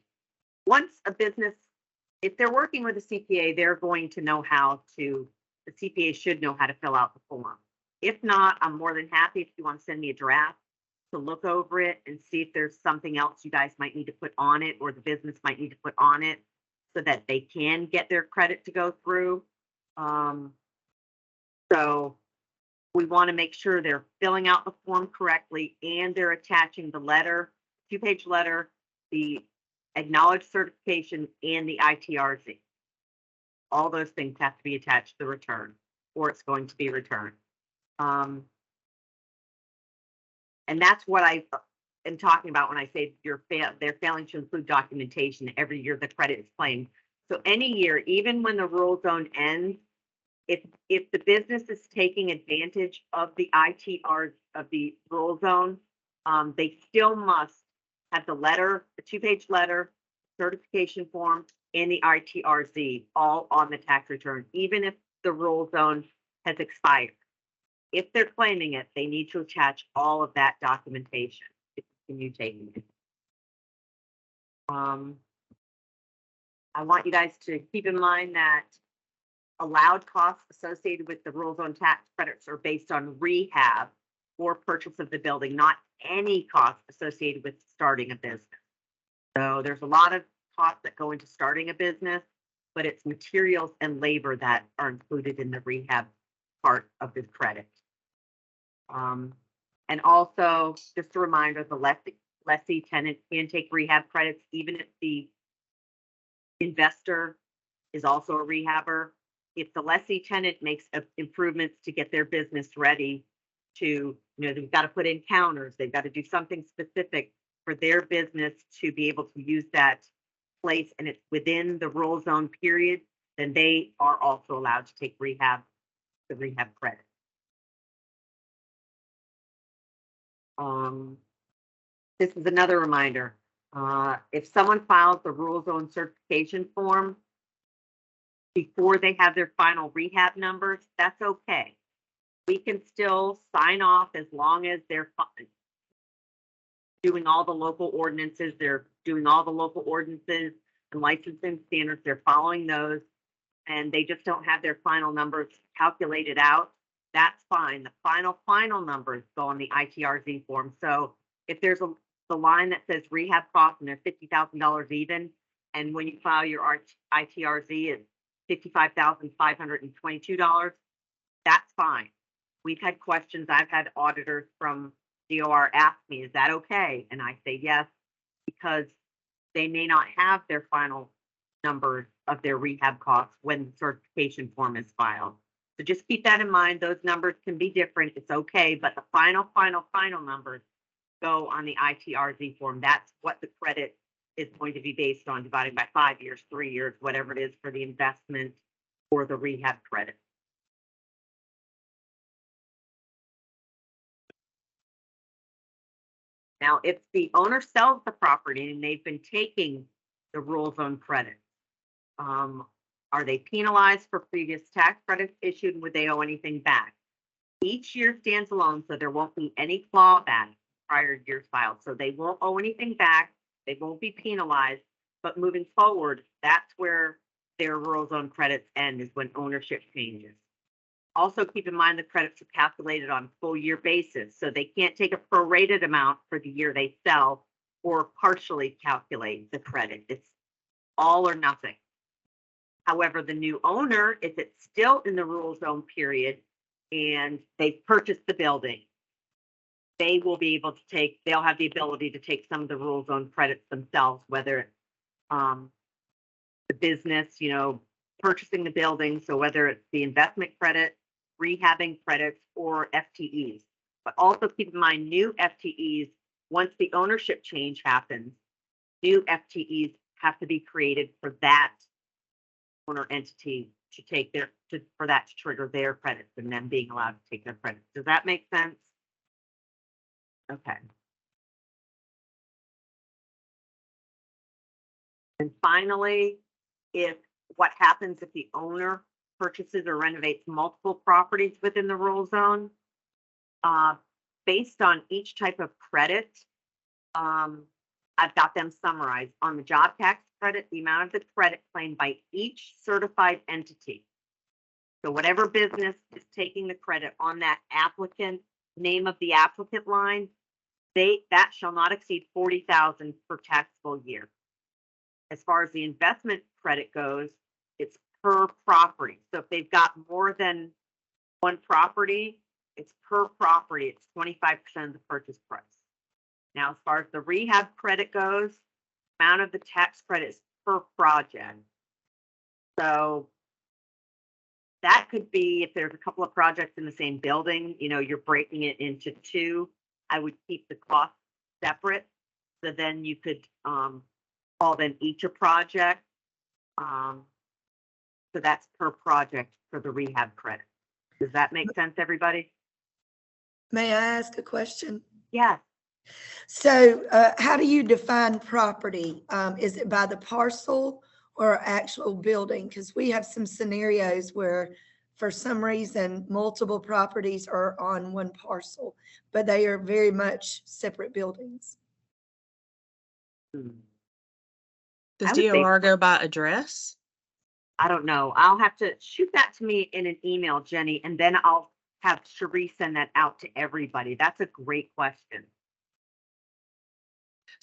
once a business, if they're working with a CPA, they're going to know the CPA should know how to fill out the form. If not, I'm more than happy if you want to send me a draft to look over it and see if there's something else you guys might need to put on it or the business might need to put on it so that they can get their credit to go through. So we want to make sure they're filling out the form correctly and they're attaching the letter, 2-page letter, the acknowledged certification, and the ITRZ. All those things have to be attached to the return or it's going to be returned. And that's what I am talking about when I say they're failing to include documentation every year the credit is claimed. So any year, even when the rural zone ends, if the business is taking advantage of the ITR of the rural zone, they still must have the letter, the 2-page letter, certification form, and the ITRZ all on the tax return, even if the rural zone has expired. If they're claiming it, they need to attach all of that documentation to continue taking it. I want you guys to keep in mind that allowed costs associated with the rural zone tax credits are based on rehab or purchase of the building, not any costs associated with starting a business. So there's a lot of costs that go into starting a business, but it's materials and labor that are included in the rehab part of this credit. And also, just a reminder, the lessee tenant can take rehab credits even if the investor is also a rehabber. If the lessee tenant makes improvements to get their business ready to, they've got to put in counters, they've got to do something specific for their business to be able to use that place and it's within the rural zone period, then they are also allowed to take the rehab credit. This is another reminder. If someone files the rural zone certification form before they have their final rehab numbers, that's okay. We can still sign off as long as they're doing all the local ordinances. They're doing all the local ordinances and licensing standards. They're following those, and they just don't have their final numbers calculated out. that's fine. The final numbers go on the ITRZ form. So if there's the line that says rehab costs and they're $50,000 even, and when you file your ITRZ, it's $55,522, that's fine. We've had questions. I've had auditors from DOR ask me, is that okay? And I say yes, because they may not have their final numbers of their rehab costs when the certification form is filed. So just keep that in mind. Those numbers can be different. It's okay, but the final numbers go on the ITRZ form. That's what the credit is going to be based on, divided by 5 years, 3 years, whatever it is for the investment or the rehab credit. Now, if the owner sells the property and they've been taking the rural zone credit, are they penalized for previous tax credits issued? Would they owe anything back? Each year stands alone, so there won't be any clawback prior years filed. So they won't owe anything back. They won't be penalized. But moving forward, that's where their rural zone credits end, is when ownership changes. Also, keep in mind the credits are calculated on a full year basis, so they can't take a prorated amount for the year they sell or partially calculate the credit. It's all or nothing. However, the new owner, if it's still in the rural zone period and they've purchased the building, they will be able to take, they'll have the ability to take some of the rural zone credits themselves, whether it's the business, you know, purchasing the building. So whether it's the investment credit, rehabbing credits, or FTEs. But also keep in mind, new FTEs, once the ownership change happens, new FTEs have to be created for that owner entity to take their, for that to trigger their credits and them being allowed to take their credits. Does that make sense? Okay. And finally, what happens if the owner purchases or renovates multiple properties within the rural zone? Based on each type of credit, I've got them summarized. On the job tax credit, the amount of the credit claimed by each certified entity. So whatever business is taking the credit on that applicant, name of the applicant line, that shall not exceed $40,000 per taxable year. As far as the investment credit goes, it's per property. So if they've got more than one property, it's per property. It's 25% of the purchase price. Now, as far as the rehab credit goes, amount of the tax credit is per project. So that could be, if there's a couple of projects in the same building, you know, you're breaking it into two, I would keep the cost separate. So then you could call them each a project. So that's per project for the rehab credit. Does that make sense, everybody? May I ask a question? Yes. So how do you define property? Is it by the parcel or actual building? Because we have some scenarios where for some reason, multiple properties are on one parcel, but they are very much separate buildings. Does DOR go by address? I don't know. I'll have to shoot that to me in an email, Jenny, and then I'll have Cherie send that out to everybody. That's a great question.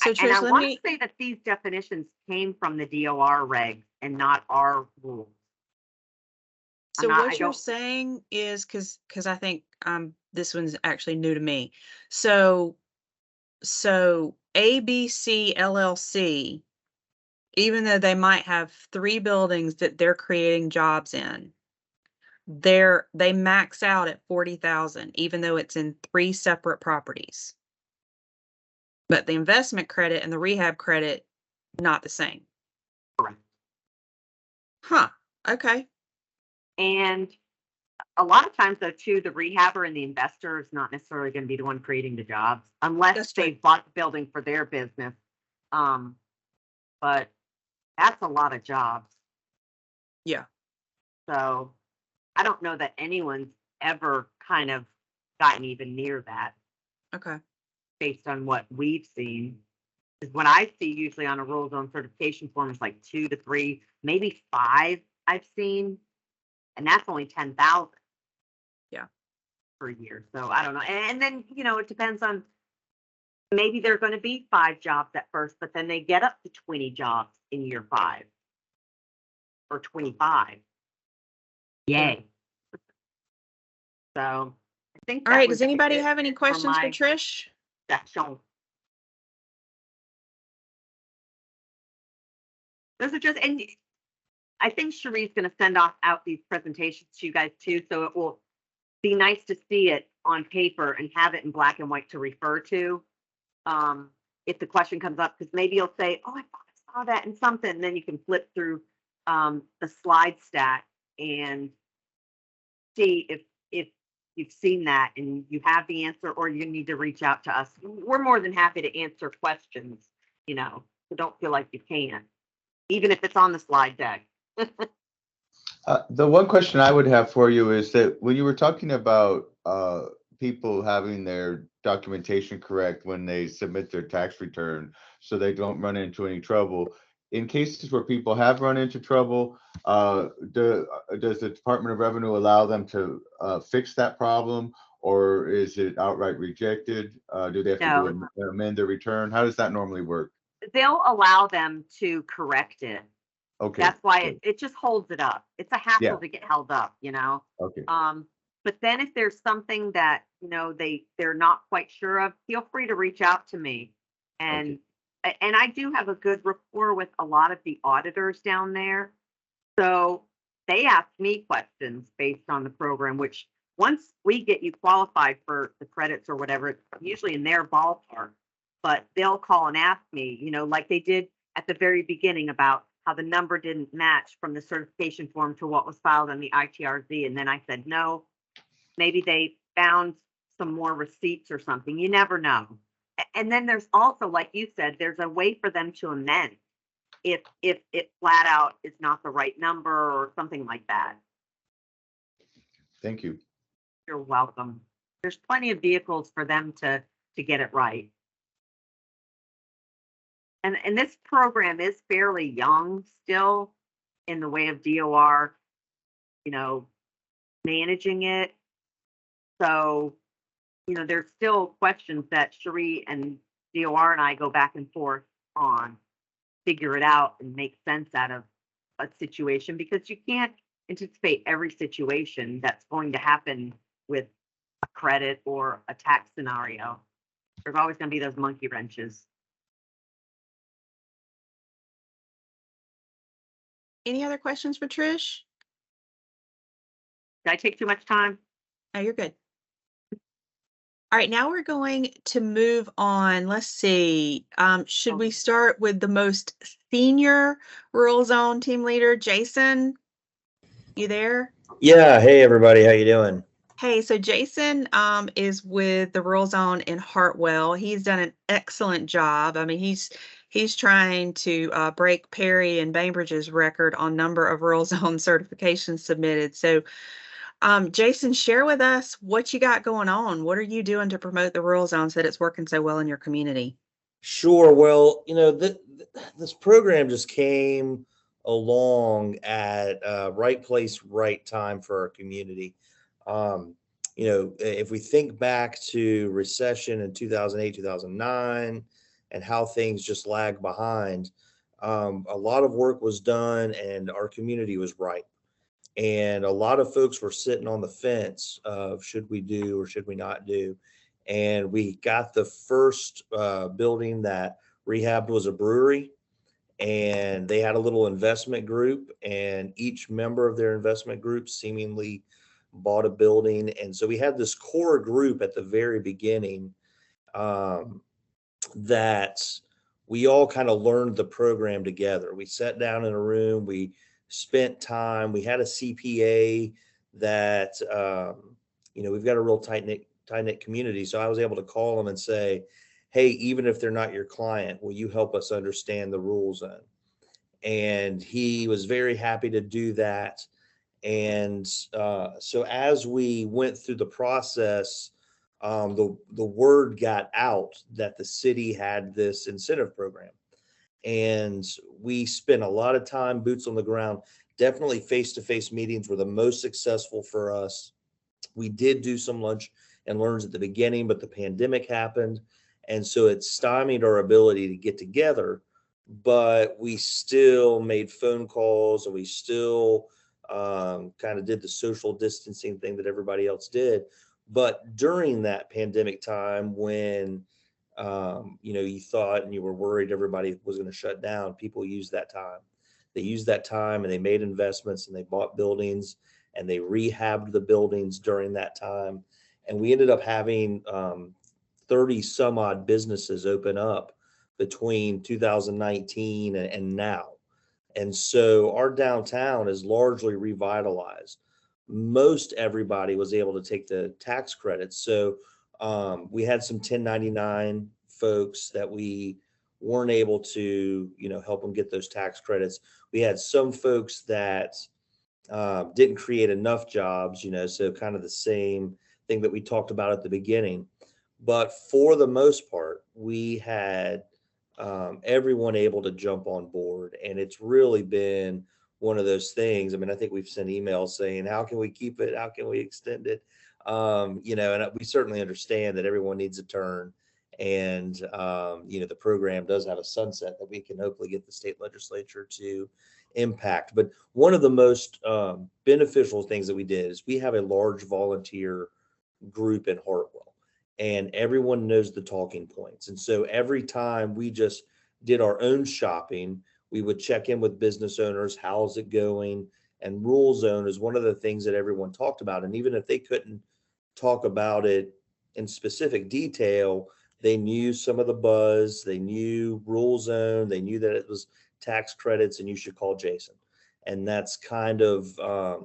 So Trish, I want to say that these definitions came from the DOR regs and not our rules. So what you're saying is, because I think this one's actually new to me. So ABC LLC, even though they might have 3 buildings that they're creating jobs in, they max out at 40,000, even though it's in 3 separate properties. But the investment credit and the rehab credit, not the same. Correct. Huh. Okay. And a lot of times, though, too, the rehabber and the investor is not necessarily going to be the one creating the jobs, unless they bought the building for their business. But that's a lot of jobs. Yeah. So I don't know that anyone's ever kind of gotten even near that. Okay. Based on what we've seen. Because what I see usually on a rural zone certification form is like 2 to 3, maybe 5 I've seen. And that's only 10,000. Yeah. per year. So I don't know. And then, it depends on, maybe they're going to be 5 jobs at first, but then they get up to 20 jobs in year 5 or 25. Yay. So I think All that right, was does anybody it have any for questions for my Trish? section. Those are just, and I think Cherie's going to send out these presentations to you guys too, so it will be nice to see it on paper and have it in black and white to refer to. If the question comes up, because maybe you'll say, oh, I thought I saw that in something, and then you can flip through the slide stat and see if you've seen that and you have the answer, or you need to reach out to us. We're more than happy to answer questions, so don't feel like you can't, even if it's on the slide deck. The one question I would have for you is that when you were talking about people having their documentation correct when they submit their tax return so they don't run into any trouble, in cases where people have run into trouble, does the Department of Revenue allow them to fix that problem, or is it outright rejected? Do they have to amend their return? How does that normally work? They'll allow them to correct it. Okay. That's why it just holds it up. It's a hassle Yeah. to get held up, Okay. But then if there's something that, they're not quite sure of, feel free to reach out to me. And I do have a good rapport with a lot of the auditors down there. So they ask me questions based on the program, which once we get you qualified for the credits or whatever, it's usually in their ballpark, but they'll call and ask me, like they did at the very beginning about how the number didn't match from the certification form to what was filed on the ITRZ. And then I said, no, maybe they found some more receipts or something. You never know. And then there's also, like you said, there's a way for them to amend if it flat out is not the right number or something like that. Thank you. You're welcome. There's plenty of vehicles for them to get it right. And this program is fairly young still in the way of DOR, managing it. So, there's still questions that Cherie and DOR and I go back and forth on, figure it out and make sense out of a situation, because you can't anticipate every situation that's going to happen with a credit or a tax scenario. There's always going to be those monkey wrenches. Any other questions for Trish? Did I take too much time? No, you're good. All right, now we're going to move on. Let's see. Should we start with the most senior rural zone team leader, Jason? You there? Yeah. Hey, everybody. How you doing? Hey, so Jason is with the rural zone in Hartwell. He's done an excellent job. I mean, he's trying to break Perry and Bainbridge's record on number of rural zone certifications submitted. So Jason, share with us what you got going on. What are you doing to promote the rural zones that it's working so well in your community? Sure. Well, this program just came along at right place, right time for our community. If we think back to recession in 2008, 2009, and how things just lagged behind, a lot of work was done and our community was ripe. And a lot of folks were sitting on the fence of should we do or should we not do. And we got the first building that rehabbed was a brewery, and they had a little investment group, and each member of their investment group seemingly bought a building. And so we had this core group at the very beginning that we all kind of learned the program together. We sat down in a room, we spent time, we had a CPA that, we've got a real tight knit community. So I was able to call them and say, hey, even if they're not your client, will you help us understand the rules then? And he was very happy to do that. And so as we went through the process, the word got out that the city had this incentive program. And we spent a lot of time, boots on the ground. Definitely face-to-face meetings were the most successful for us. We did do some lunch and learns at the beginning, but the pandemic happened. And so it stymied our ability to get together, but we still made phone calls and we still kind of did the social distancing thing that everybody else did. But during that pandemic time, when you thought and you were worried everybody was going to shut down, people used that time. They used that time and they made investments and they bought buildings and they rehabbed the buildings during that time. And we ended up having 30 some odd businesses open up between 2019 and now. And so our downtown is largely revitalized. Most everybody was able to take the tax credits. So we had some 1099 folks that we weren't able to, help them get those tax credits. We had some folks that didn't create enough jobs, so kind of the same thing that we talked about at the beginning. But for the most part, we had everyone able to jump on board. And it's really been one of those things. I mean, I think we've sent emails saying, how can we keep it? How can we extend it? And we certainly understand that everyone needs a turn. And, the program does have a sunset that we can hopefully get the state legislature to impact. But one of the most beneficial things that we did is we have a large volunteer group in Hartwell, and everyone knows the talking points. And so every time we just did our own shopping, we would check in with business owners. How's it going? And Rule Zone is one of the things that everyone talked about. And even if they couldn't talk about it in specific detail, they knew some of the buzz, they knew Rule Zone, they knew that it was tax credits and you should call Jason. And that's kind of how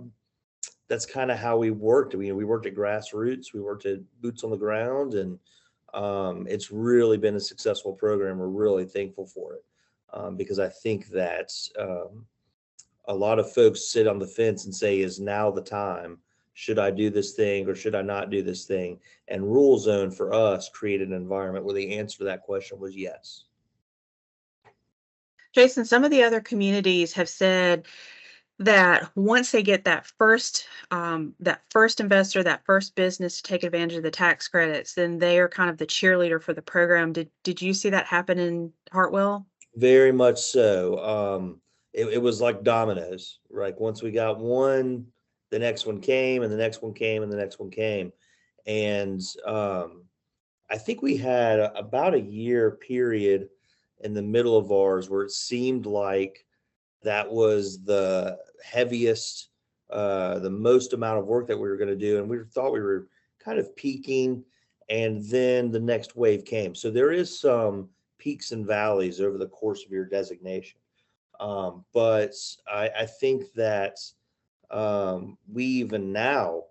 we worked. We worked at grassroots, we worked at boots on the ground, and it's really been a successful program. We're really thankful for it because I think that a lot of folks sit on the fence and say, is now the time? Should I do this thing or should I not do this thing? And Rule Zone for us created an environment where the answer to that question was yes. Jason, some of the other communities have said that once they get that first investor, that first business to take advantage of the tax credits, then they are kind of the cheerleader for the program. Did you see that happen in Hartwell? Very much so. It was like dominoes, right? Once we got one, the next one came, and the next one came, and the next one came. And I think we had about a year period in the middle of ours where it seemed like that was the heaviest, the most amount of work that we were going to do. And we thought we were kind of peaking, and then the next wave came. So there is some peaks and valleys over the course of your designation. But I think that we even now,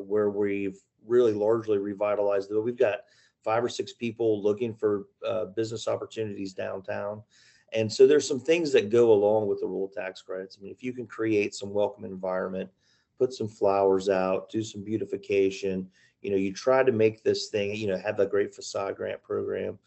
where we've really largely revitalized, we've got 5 or 6 people looking for business opportunities downtown. And so there's some things that go along with the rural tax credits. I mean, if you can create some welcome environment, put some flowers out, do some beautification, you try to make this thing, have a great facade grant program,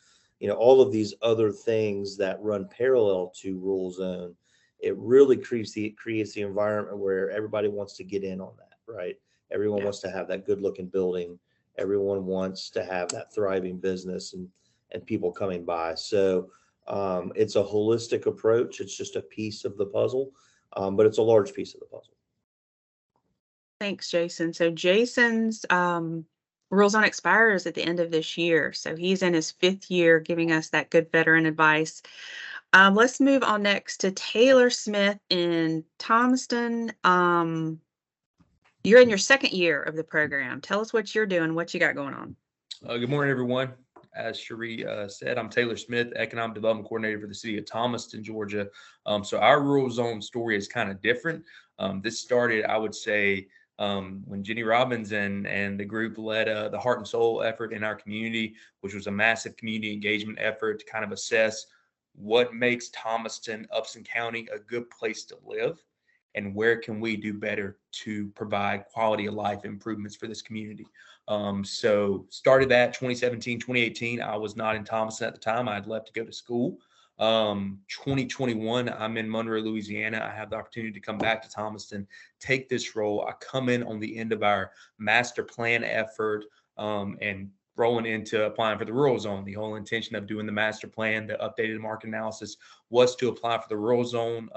all of these other things that run parallel to Rule Zone, it really creates the environment where everybody wants to get in on that, right? Everyone wants to have that good looking building. Everyone wants to have that thriving business and people coming by. So it's a holistic approach. It's just a piece of the puzzle, but it's a large piece of the puzzle. Thanks, Jason. So Jason's Rule Zone expires at the end of this year. So he's in his 5th year giving us that good veteran advice. Let's move on next to Taylor Smith in Thomaston. You're in your 2nd year of the program. Tell us what you're doing, what you got going on. Good morning, everyone. As Cherie said, I'm Taylor Smith, Economic Development Coordinator for the city of Thomaston, Georgia. So our Rural Zone story is kind of different. This started, I would say, when Jenny Robbins and the group led the Heart and Soul effort in our community, which was a massive community engagement effort to kind of assess what makes Thomaston, Upson County a good place to live. and where can we do better to provide quality of life improvements for this community. So started that 2017, 2018. I was not in Thomaston at the time. I had left to go to school. 2021, I'm in Monroe, Louisiana. I have the opportunity to come back to Thomaston, take this role. I come in on the end of our master plan effort, and rolling into applying for the rural zone. The whole intention of doing the master plan, the updated market analysis, was to apply for the rural zone.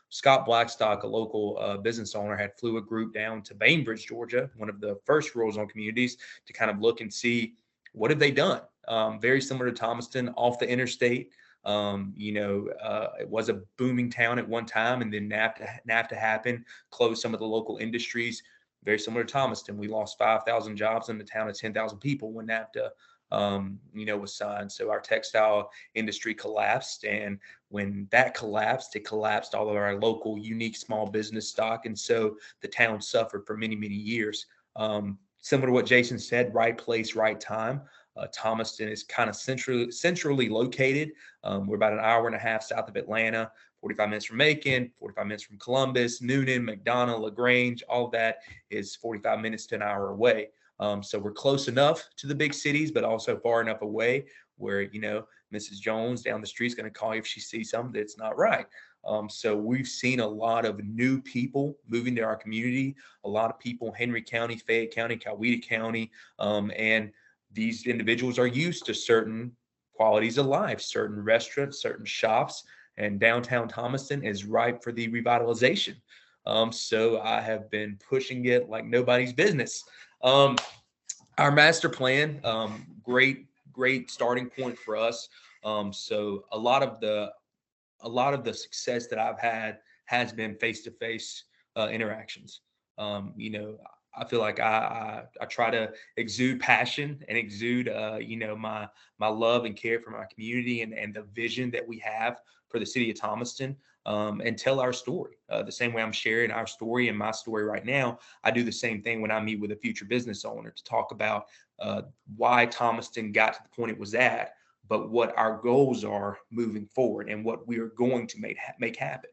Scott Blackstock, a local business owner, had flew a group down to Bainbridge, Georgia, one of the first rural zone communities, to kind of look and see what have they done. Very similar to Thomaston, off the interstate. It was a booming town at one time, and then NAFTA happened, closed some of the local industries. Very similar to Thomaston. We lost 5,000 jobs in the town of 10,000 people when NAFTA, was signed. So our textile industry collapsed. And when that collapsed, it collapsed all of our local unique small business stock. And so the town suffered for many, many years. Similar to what Jason said, right place, right time. Thomaston is kind of centrally located. We're about an hour and a half south of Atlanta, 45 minutes from Macon, 45 minutes from Columbus, Noonan, McDonough, LaGrange. All of that is 45 minutes to an hour away. So we're close enough to the big cities, but also far enough away where, Mrs. Jones down the street is going to call you if she sees something that's not right. So we've seen a lot of new people moving to our community, a lot of people in Henry County, Fayette County, Coweta County, and these individuals are used to certain qualities of life, certain restaurants, certain shops, and downtown Thomaston is ripe for the revitalization. So I have been pushing it like nobody's business. Our master plan, great starting point for us. So a lot of the success that I've had has been face-to-face interactions. I feel like I try to exude passion and exude, my love and care for my community and the vision that we have for the city of Thomaston, and tell our story. The same way I'm sharing our story and my story right now, I do the same thing when I meet with a future business owner to talk about why Thomaston got to the point it was at, but what our goals are moving forward and what we are going to make happen.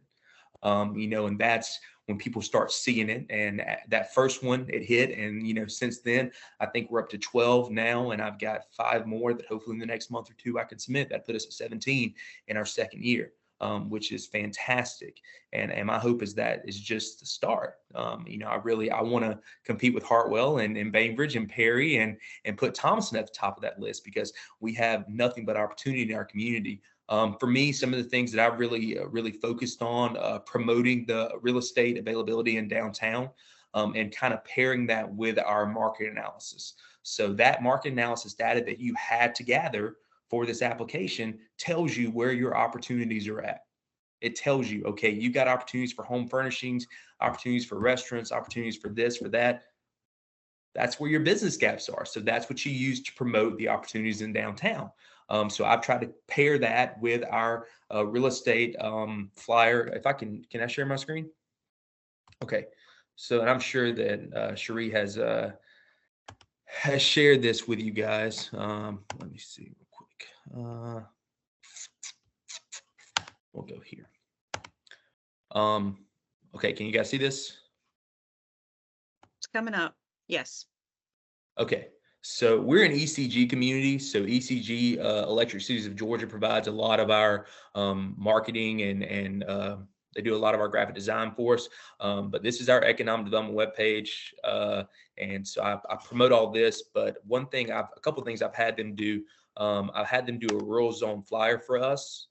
And that's when people start seeing it. And that first one, it hit. And, since then, I think we're up to 12 now. And I've got 5 more that hopefully in the next month or 2 I can submit. That put us at 17 in our second year, which is fantastic. And my hope is that is just the start. I want to compete with Hartwell and Bainbridge and Perry and put Thomaston at the top of that list, because we have nothing but opportunity in our community. For me, some of the things that I've really focused on, promoting the real estate availability in downtown, and kind of pairing that with our market analysis. So that market analysis data that you had to gather for this application tells you where your opportunities are at. It tells you, okay, you got opportunities for home furnishings, opportunities for restaurants, opportunities for this, for that. That's where your business gaps are. So that's what you use to promote the opportunities in downtown. So I've tried to pair that with our real estate flyer. If I can I share my screen? Okay. So, and I'm sure that Cherie has shared this with you guys. Let me see real quick. We'll go here. Okay. Can you guys see this? It's coming up. Yes. Okay. So we're an ECG community. So ECG, Electric Cities of Georgia, provides a lot of our marketing and they do a lot of our graphic design for us. But this is our economic development webpage. And so I promote all this. But a couple of things I've had them do. I've had them do a rural zone flyer for us.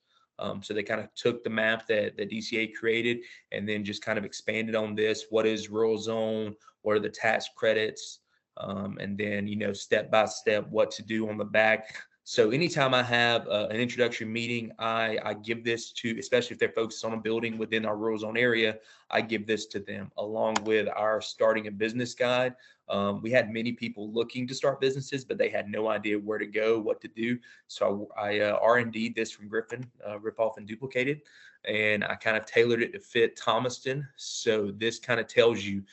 So they kind of took the map that DCA created and then just kind of expanded on this. What is rural zone? What are the tax credits? And then, step by step, what to do on the back. So anytime I have an introductory meeting, I give this to, especially if they're focused on a building within our rural zone area, I give this to them along with our starting a business guide. We had many people looking to start businesses, but they had no idea where to go, what to do. So I R&D'd this from Griffin, rip off and duplicated. And I kind of tailored it to fit Thomaston. So this kind of tells you,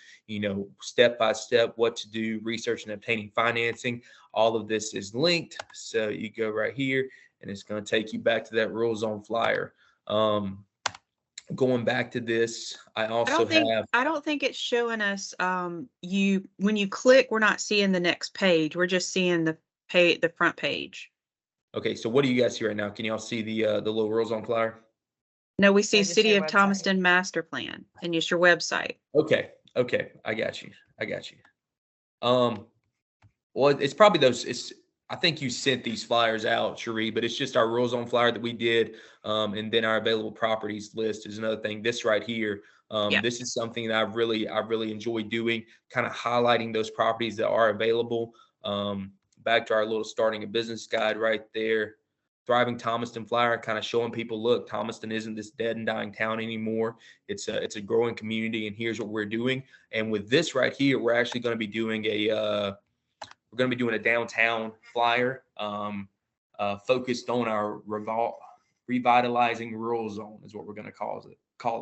step by step what to do, research and obtaining financing. All of this is linked. So you go right here and it's going to take you back to that rural zone flyer. going back to this, I I also don't think, have, I don't think it's showing us, when you click, we're not seeing the next page. We're just seeing the front page. okay, so what do you guys see right now? Can y'all see the little rural zone flyer? No, we see Yeah, just City your of website. Thomaston Master Plan and it's your website. Okay, I got you. Well, it's probably I think you sent these flyers out, Cherie, but it's just our rural zone flyer that we did. And then our available properties list is another thing. This right here, Yeah. this is something that I really enjoy doing, kind of highlighting those properties that are available. Back to our little starting a business guide right there. Thriving Thomaston flyer, kind of showing people, look, Thomaston isn't this dead and dying town anymore. It's a growing community, and here's what we're doing. And with this right here, we're actually going to be doing a downtown flyer focused on our revitalizing rural zone is what we're going to call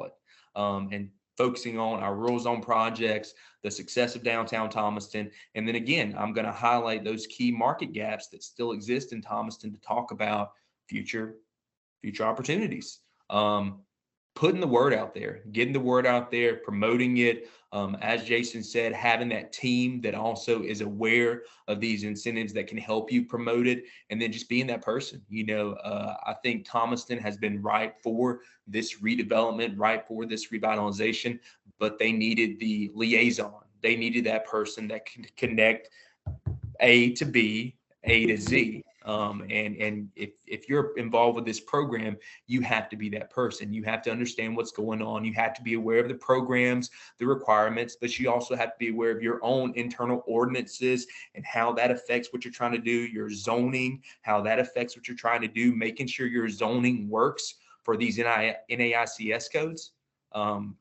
it, and focusing on our rural zone projects, the success of downtown Thomaston. And then again, I'm going to highlight those key market gaps that still exist in Thomaston to talk about future opportunities. Putting the word out there, getting the word out there, promoting it. As Jason said, having that team that also is aware of these incentives that can help you promote it, and then just being that person. I think Thomaston has been ripe for this redevelopment, ripe for this revitalization, but they needed the liaison. They needed that person that can connect A to B, A to Z. And if you're involved with this program, you have to be that person. You have to understand what's going on. You have to be aware of the programs, the requirements, but you also have to be aware of your own internal ordinances and how that affects what you're trying to do, your zoning, how that affects what you're trying to do, making sure your zoning works for these NAICS codes.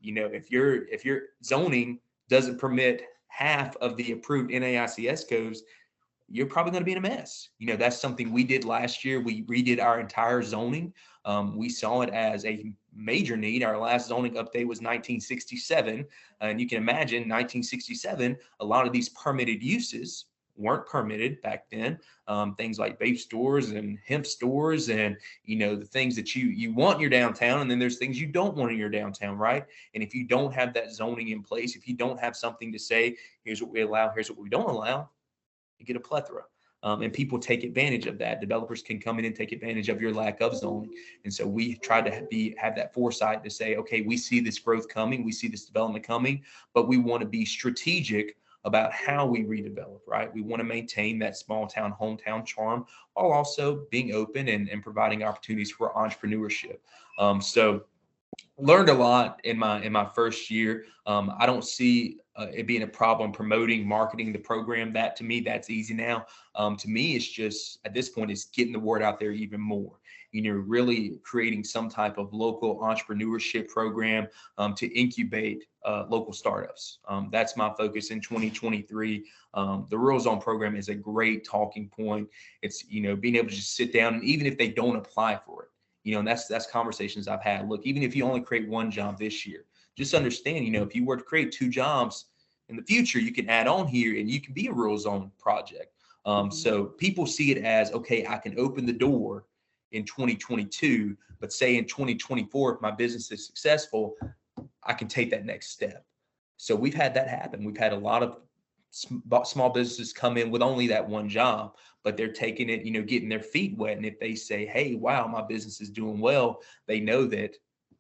If your zoning doesn't permit half of the approved NAICS codes, you're probably going to be in a mess. That's something we did last year. We redid our entire zoning. We saw it as a major need. Our last zoning update was 1967. And you can imagine 1967, a lot of these permitted uses weren't permitted back then. Things like vape stores and hemp stores and, the things that you want in your downtown. And then there's things you don't want in your downtown, right? And if you don't have that zoning in place, if you don't have something to say, here's what we allow, here's what we don't allow, you get a plethora. And people take advantage of that. Developers can come in and take advantage of your lack of zoning. And so we try to have that foresight to say, okay, we see this growth coming, we see this development coming, but we want to be strategic about how we redevelop, right? We want to maintain that small town, hometown charm while also being open and providing opportunities for entrepreneurship. So learned a lot in my first year. I don't see it being a problem promoting, marketing the program. That to me, that's easy now. To me, it's just at this point, it's getting the word out there even more. Really creating some type of local entrepreneurship program to incubate local startups. That's my focus in 2023. The Rural Zone program is a great talking point. It's being able to just sit down, and even if they don't apply for it, and that's conversations I've had. Look, even if you only create one job this year, just understand, if you were to create 2 jobs in the future, you can add on here and you can be a rural zone project. So people see it as, okay, I can open the door in 2022, but say in 2024, if my business is successful, I can take that next step. So we've had that happen. We've had a lot of small businesses come in with only that one job, but they're taking it, getting their feet wet. And if they say, hey, wow, my business is doing well, they know that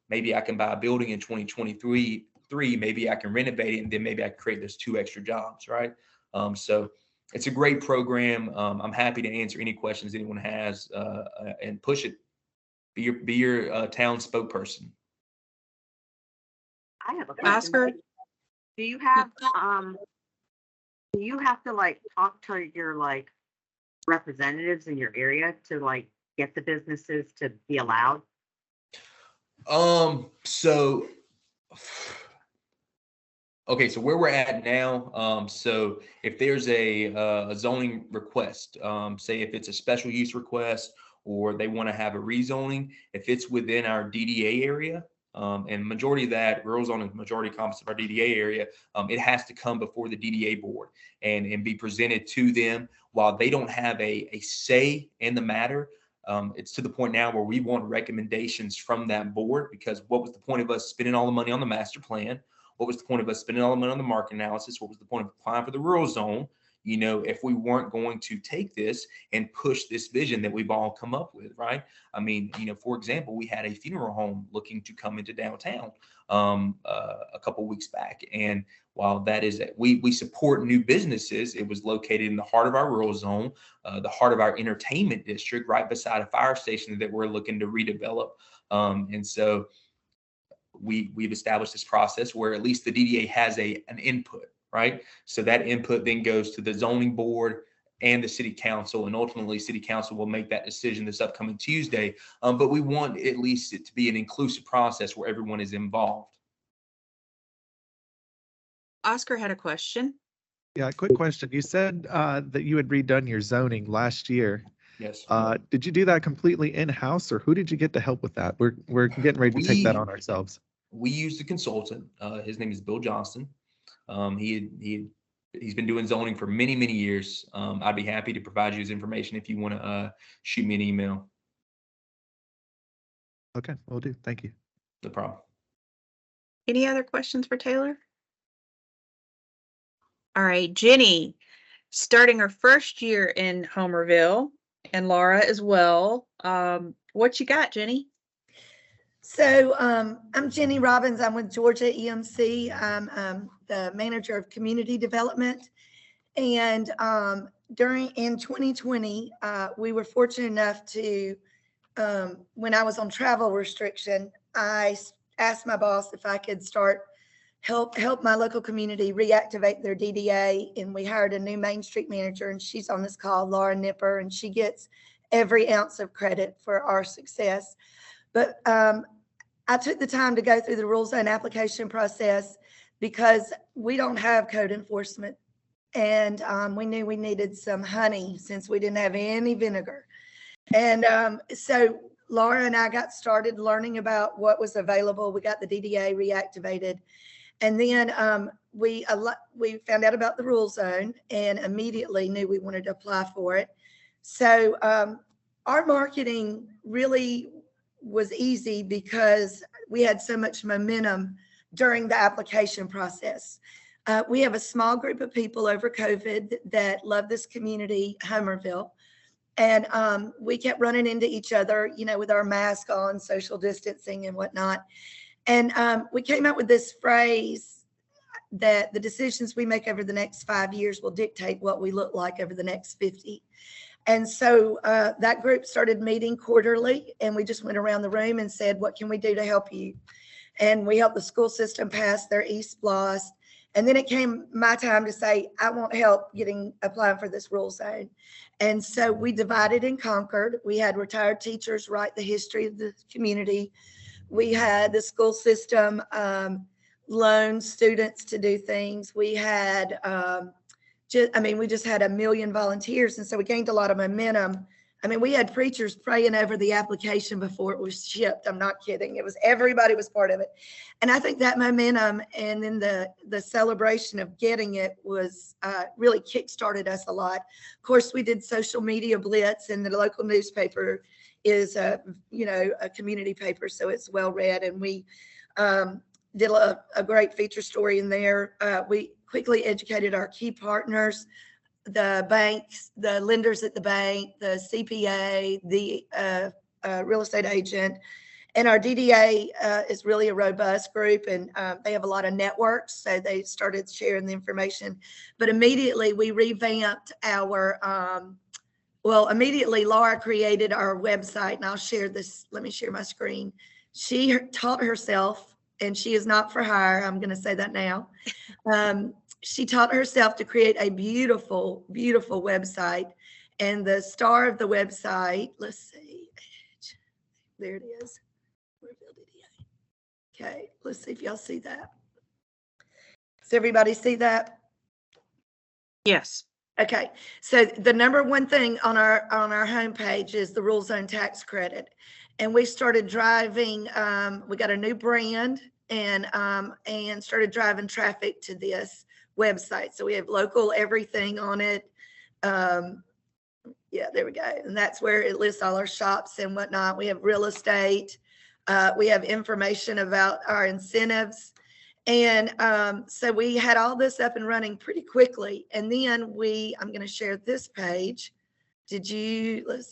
maybe I can buy a building in 2023, maybe I can renovate it, and then maybe I can create those 2 extra jobs, right? So it's a great program. I'm happy to answer any questions anyone has and push it. Be your town spokesperson. I have a question. Oscar? Do you have to talk to your representatives in your area to get the businesses to be allowed? So where we're at now, so if there's a zoning request, say if it's a special use request or they want to have a rezoning, if it's within our DDA area, and majority of that, rural zone is majority components of our DDA area, it has to come before the DDA board and be presented to them. While they don't have a say in the matter, It's to the point now where we want recommendations from that board, because what was the point of us spending all the money on the master plan? What was the point of us spending all the money on the market analysis? What was the point of applying for the rural zone? You know, if we weren't going to take this and push this vision that we've all come up with, right? I mean, you know, for example, we had a funeral home looking to come into downtown a couple of weeks back. And while that is, we support new businesses, it was located in the heart of our rural zone, the heart of our entertainment district, right beside a fire station that we're looking to redevelop. And so we've established this process where at least the DDA has an input, right? So that input then goes to the zoning board and the city council, and ultimately city council will make that decision this upcoming Tuesday. But we want at least it to be an inclusive process where everyone is involved. Oscar had a question. Yeah, quick question. You said that you had redone your zoning last year. Yes. Did you do that completely in-house, or who did you get to help with that? We're getting ready to take that on ourselves. We used a consultant. His name is Bill Johnston. He's been doing zoning for many, many years. I'd be happy to provide you his information if you want to shoot me an email. Okay, will do. Thank you. No problem. Any other questions for Taylor? All right, Jenny, starting her first year in Homerville, and Laura as well. What you got, Jenny? So I'm Jenny Robbins. I'm with Georgia EMC. I'm the manager of community development. And in 2020, we were fortunate enough to, when I was on travel restriction, I asked my boss if I could help my local community reactivate their DDA. And we hired a new Main Street manager, and she's on this call, Laura Nipper, and she gets every ounce of credit for our success. But I took the time to go through the rules and application process because we don't have code enforcement. And we knew we needed some honey since we didn't have any vinegar. And so Laura and I got started learning about what was available. We got the DDA reactivated. And then we found out about the rule zone and immediately knew we wanted to apply for it. So our marketing really was easy because we had so much momentum during the application process. We have a small group of people over COVID that love this community, Homerville. And we kept running into each other, you know, with our mask on, social distancing and whatnot. And we came up with this phrase that the decisions we make over the next 5 years will dictate what we look like over the next 50. And so that group started meeting quarterly, and we just went around the room and said, what can we do to help you? And we helped the school system pass their East Blast. And then it came my time to say, I want help applying for this rule zone. And so we divided and conquered. We had retired teachers write the history of the community. We had the school system loan students to do things. We had, we just had 1 million volunteers. And so we gained a lot of momentum. I mean, we had preachers praying over the application before it was shipped. I'm not kidding. Everybody was part of it. And I think that momentum and then the celebration of getting it was really kickstarted us a lot. Of course, we did social media blitz, and the local newspaper is a community paper, so it's well read. And we did a great feature story in there. We quickly educated our key partners, the banks, the lenders at the bank, the CPA, the real estate agent. And our DDA is really a robust group, and they have a lot of networks. So they started sharing the information. But immediately we revamped immediately Laura created our website, and I'll share this. Let me share my screen. She taught herself, and she is not for hire. I'm going to say that now. She taught herself to create a beautiful, beautiful website. And the star of the website, let's see, there it is. Okay, let's see if y'all see that. Does everybody see that? Yes. Okay, so the number one thing on our homepage is the Rural Zone tax credit. And we started driving, we got a new brand and started driving traffic to this website. So we have local everything on it. Yeah, there we go. And that's where it lists all our shops and whatnot. We have real estate. We have information about our incentives. And so we had all this up and running pretty quickly. And then I'm going to share this page. Let's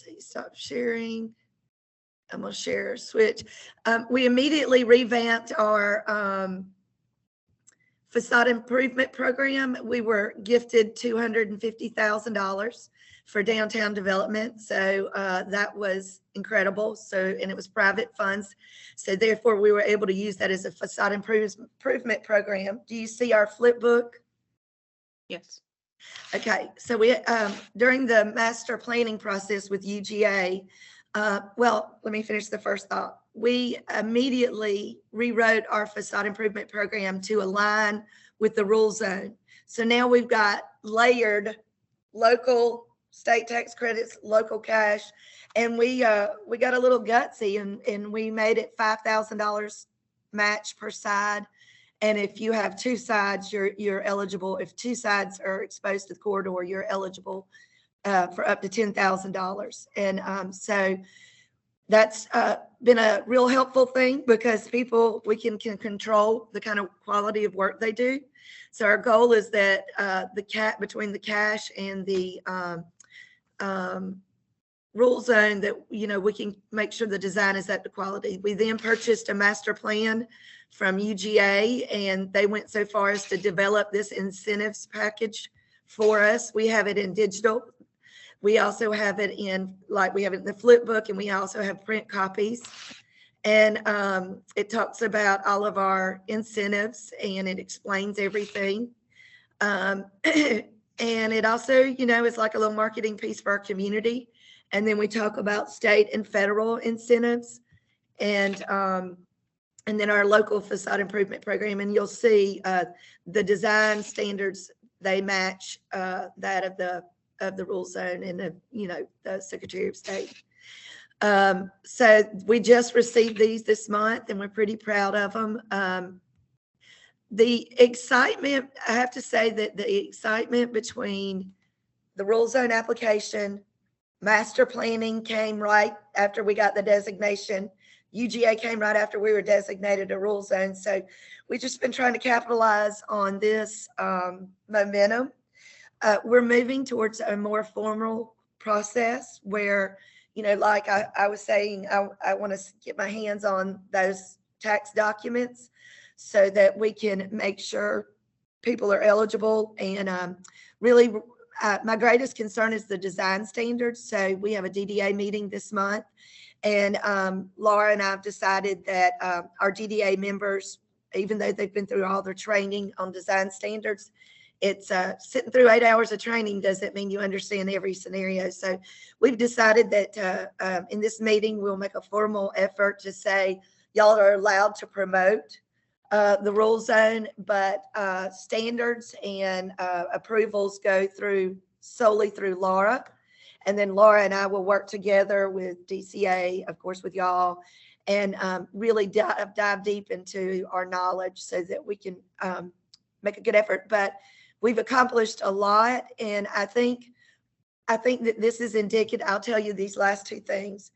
see, stop sharing. I'm going to share, switch. We immediately revamped our facade improvement program. We were gifted $250,000 for downtown development. So that was incredible. So, and it was private funds. So therefore we were able to use that as a facade improvement program. Do you see our flip book? Yes. Okay. So we, during the master planning process with UGA, well, let me finish the first thought. We immediately rewrote our facade improvement program to align with the rule zone. So now we've got layered local state tax credits, local cash, and we got a little gutsy and we made it $5,000 match per side. And if you have two sides, you're eligible. If two sides are exposed to the corridor, you're eligible for up to $10,000. And so that's been a real helpful thing because we can control the kind of quality of work they do. So our goal is that between the cash and the rule zone, that we can make sure the design is up to quality. We then purchased a master plan from UGA, and they went so far as to develop this incentives package for us. We have it in digital. We also have it in, we have it in the flip book, and we also have print copies. And it talks about all of our incentives, and it explains everything. And it also, is like a little marketing piece for our community. And then we talk about state and federal incentives, and then our local facade improvement program. And you'll see the design standards, they match that of the rule zone and the Secretary of State. So we just received these this month, and we're pretty proud of them. The excitement, I have to say that the excitement between the rule zone application, master planning came right after we got the designation. UGA came right after we were designated a rule zone. So we've just been trying to capitalize on this momentum. We're moving towards a more formal process where, like I was saying, I want to get my hands on those tax documents so that we can make sure people are eligible. And really, my greatest concern is the design standards. So we have a DDA meeting this month, and Laura and I have decided that our DDA members, even though they've been through all their training on design standards, it's sitting through 8 hours of training doesn't mean you understand every scenario. So we've decided that in this meeting, we'll make a formal effort to say, y'all are allowed to promote the rule zone, but standards and approvals go solely through Laura. And then Laura and I will work together with DCA, of course, with y'all, and really dive deep into our knowledge so that we can make a good effort. But we've accomplished a lot, and I think that this is indicative. I'll tell you these last two things.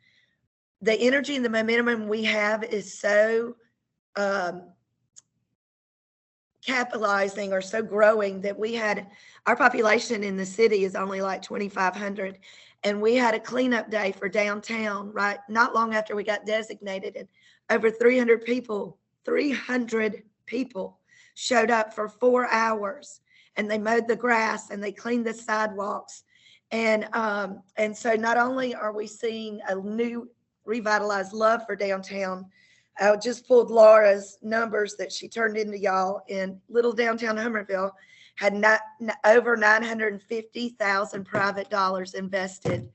The energy and the momentum we have is so capitalizing or so growing that our population in the city is only like 2,500. And we had a cleanup day for downtown, right? Not long after we got designated, and over 300 people showed up for 4 hours, and they mowed the grass and they cleaned the sidewalks. And so not only are we seeing a new revitalized love for downtown, I just pulled Laura's numbers that she turned into y'all, in little downtown Hummerville had over $950,000 private dollars invested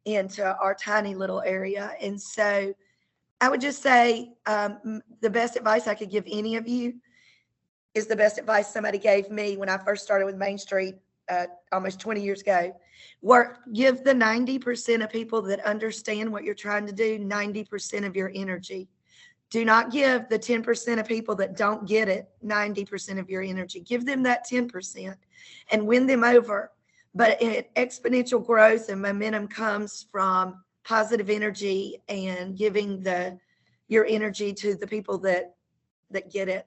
into our tiny little area. And so I would just say the best advice I could give any of you is the best advice somebody gave me when I first started with Main Street almost 20 years ago. Give the 90% of people that understand what you're trying to do 90% of your energy. Do not give the 10% of people that don't get it 90% of your energy. Give them that 10% and win them over, but exponential growth and momentum comes from positive energy and giving your energy to the people that get it.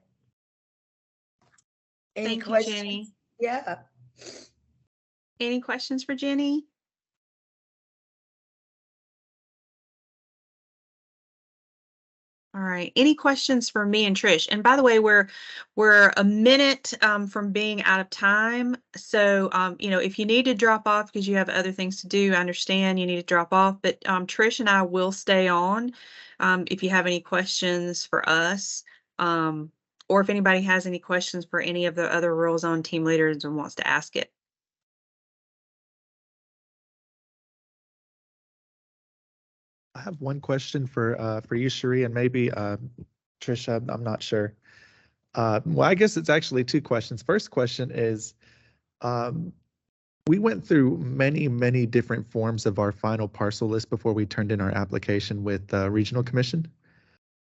Any Thank you, questions? Jenny. Yeah. Any questions for Jenny? All right. Any questions for me and Trish? And by the way, we're a minute from being out of time. So if you need to drop off because you have other things to do, I understand you need to drop off. But Trish and I will stay on if you have any questions for us, or if anybody has any questions for any of the other Rural Zone team leaders and wants to ask it. I have one question for you, Cherie, and maybe Trisha. I'm not sure. Well, I guess it's actually two questions. First question is, we went through many different forms of our final parcel list before we turned in our application with the Regional Commission.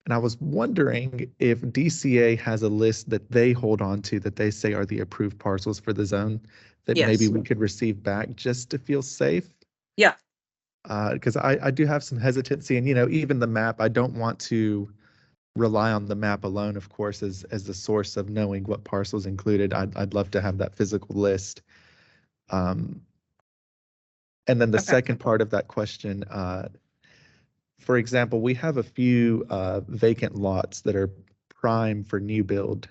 And I was wondering if DCA has a list that they hold on to that they say are the approved parcels for the zone that maybe Yes. we could receive back just to feel safe. Yeah. Because I do have some hesitancy, and even the map, I don't want to rely on the map alone, of course, as the source of knowing what parcels included. I'd love to have that physical list. And then the Okay. second part of that question, for example, we have a few vacant lots that are prime for new build,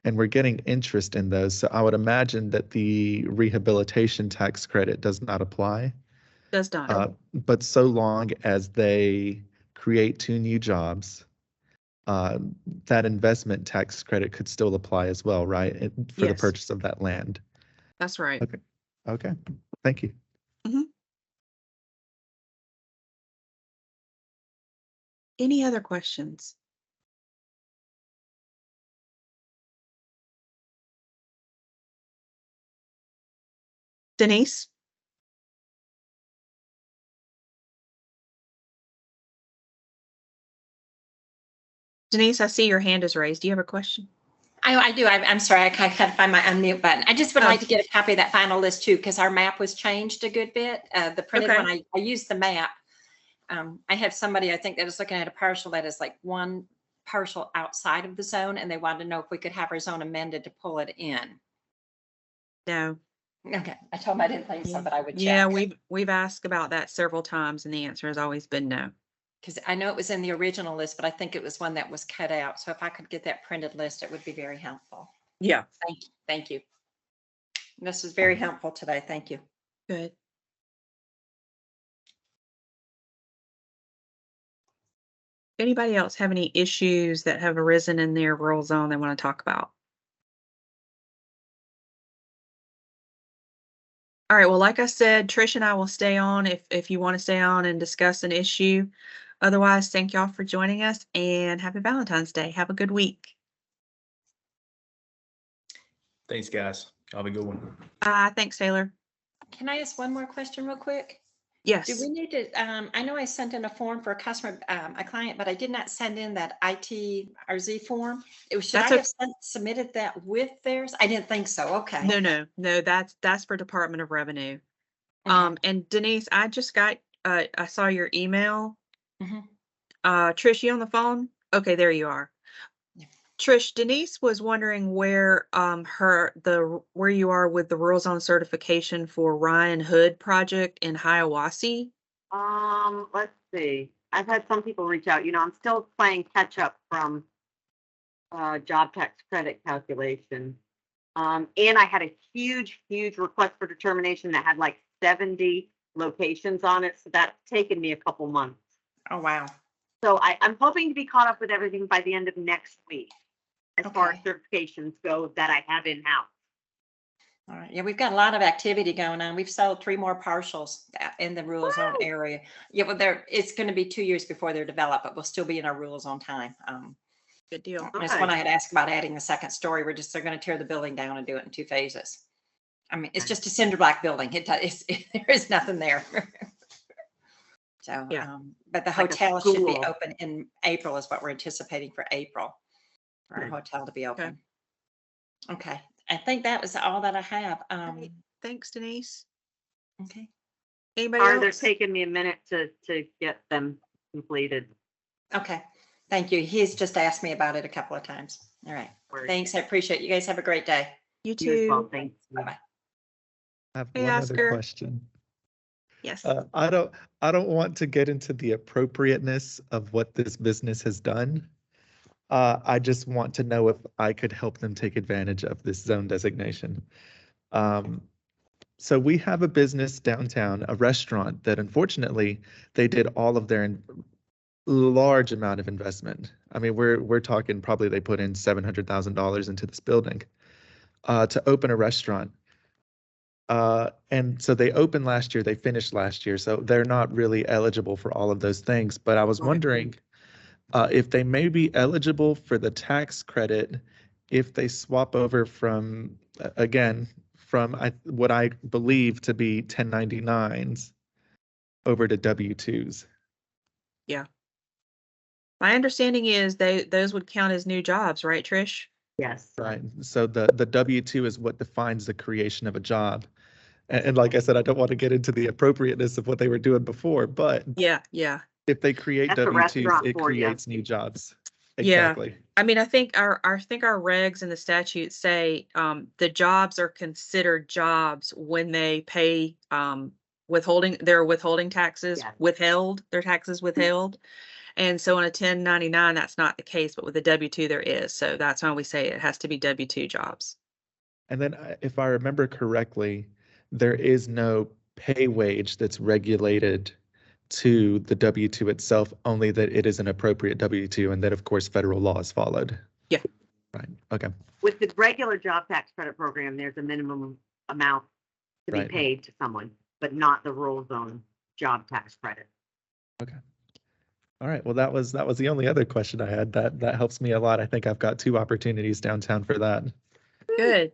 and we're getting interest in those. So I would imagine that the rehabilitation tax credit does not apply. Does not. But so long as they create 2 new jobs, that investment tax credit could still apply as well, right? For the Yes. purchase of that land. That's right. Okay. Okay. Thank you. Any other questions? Denise? Denise, I see your hand is raised. Do you have a question? I do. I'm sorry. I can't find my unmute button. I just would Oh. like to get a copy of that final list too, because our map was changed a good bit. The printed Okay. one, I used the map. I have somebody, I think, that is looking at a parcel that is like one parcel outside of the zone, and they wanted to know if we could have our zone amended to pull it in. No. Okay. I told them I didn't think so, but I would check. Yeah, we've asked about that several times, and the answer has always been no. Because I know it was in the original list, but I think it was one that was cut out. So if I could get that printed list, it would be very helpful. Yeah. Thank you. Thank you. This is very helpful today. Thank you. Good. Anybody else have any issues that have arisen in their rural zone they want to talk about? All right. Well, like I said, Trish and I will stay on if you want to stay on and discuss an issue. Otherwise, thank y'all for joining us and happy Valentine's Day. Have a good week. Thanks, guys. Have a good one. Thanks, Taylor. Can I ask one more question real quick? Yes. Do we need to, I know I sent in a form for a customer, a client, but I did not send in that ITRZ form. Should I have submitted that with theirs? I didn't think so. Okay. No, that's for Department of Revenue. Okay. And Denise, I just got, I saw your email. Mhm. Trish, you on the phone? Okay, there you are. Yeah. Trish, Denise was wondering where where you are with the Rural Zone certification for Ryan Hood project in Hiawassee. Let's see. I've had some people reach out. I'm still playing catch up from job tax credit calculation. And I had a huge request for determination that had like 70 locations on it. So that's taken me a couple months. Oh, wow. So I'm hoping to be caught up with everything by the end of next week, as far as certifications go that I have in-house. All right. Yeah, we've got a lot of activity going on. We've sold 3 more parcels in the rural zone area. Yeah, well, it's going to be 2 years before they're developed, but we'll still be in our rural zone time. Good deal. That's when I had asked about adding the second story. They're going to tear the building down and do it in 2 phases. I mean, it's just a cinder block building. There is nothing there. So, yeah. But the Like hotel should be open in April is what we're anticipating for April, for our hotel to be open. Okay. I think that was all that I have. Thanks, Denise. Okay. Anybody Or they're else? taking me a minute to get them completed. Okay. Thank you. He's just asked me about it a couple of times. All right. Word. Thanks. I appreciate it. You guys have a great day. You You as well, too. thanks. Bye-bye. I have Hey, one other Oscar. question. Yes. I don't want to get into the appropriateness of what this business has done. I just want to know if I could help them take advantage of this zone designation. So we have a business downtown, a restaurant that unfortunately they did all of their large amount of investment. I mean, we're talking probably they put in $700,000 into this building to open a restaurant. And so they opened last year, they finished last year, so they're not really eligible for all of those things. But I was wondering if they may be eligible for the tax credit if they swap over from, again, from what I believe to be 1099s over to W-2s. Yeah. My understanding is those would count as new jobs, right, Trish? Yes. Right. So the W-2 is what defines the creation of a job. And like I said, I don't want to get into the appropriateness of what they were doing before, but Yeah. if they create That's a W-2s, restaurant it for you. creates new jobs. Yeah. Exactly. I mean, I think our regs and the statutes say the jobs are considered jobs when they pay their withholding taxes Yes. withheld, their taxes withheld. And so on a 1099, that's not the case, but with a W-2 there is. So that's why we say it has to be W-2 jobs. And then if I remember correctly, there is no pay wage that's regulated to the W-2 itself, only that it is an appropriate W-2 and that of course federal law is followed. Yeah. Right. Okay. With the regular job tax credit program, there's a minimum amount to be Right. paid to someone, but not the rural zone job tax credit. Okay. All right. Well, that was the only other question I had. That helps me a lot. I think I've got 2 opportunities downtown for that. Good.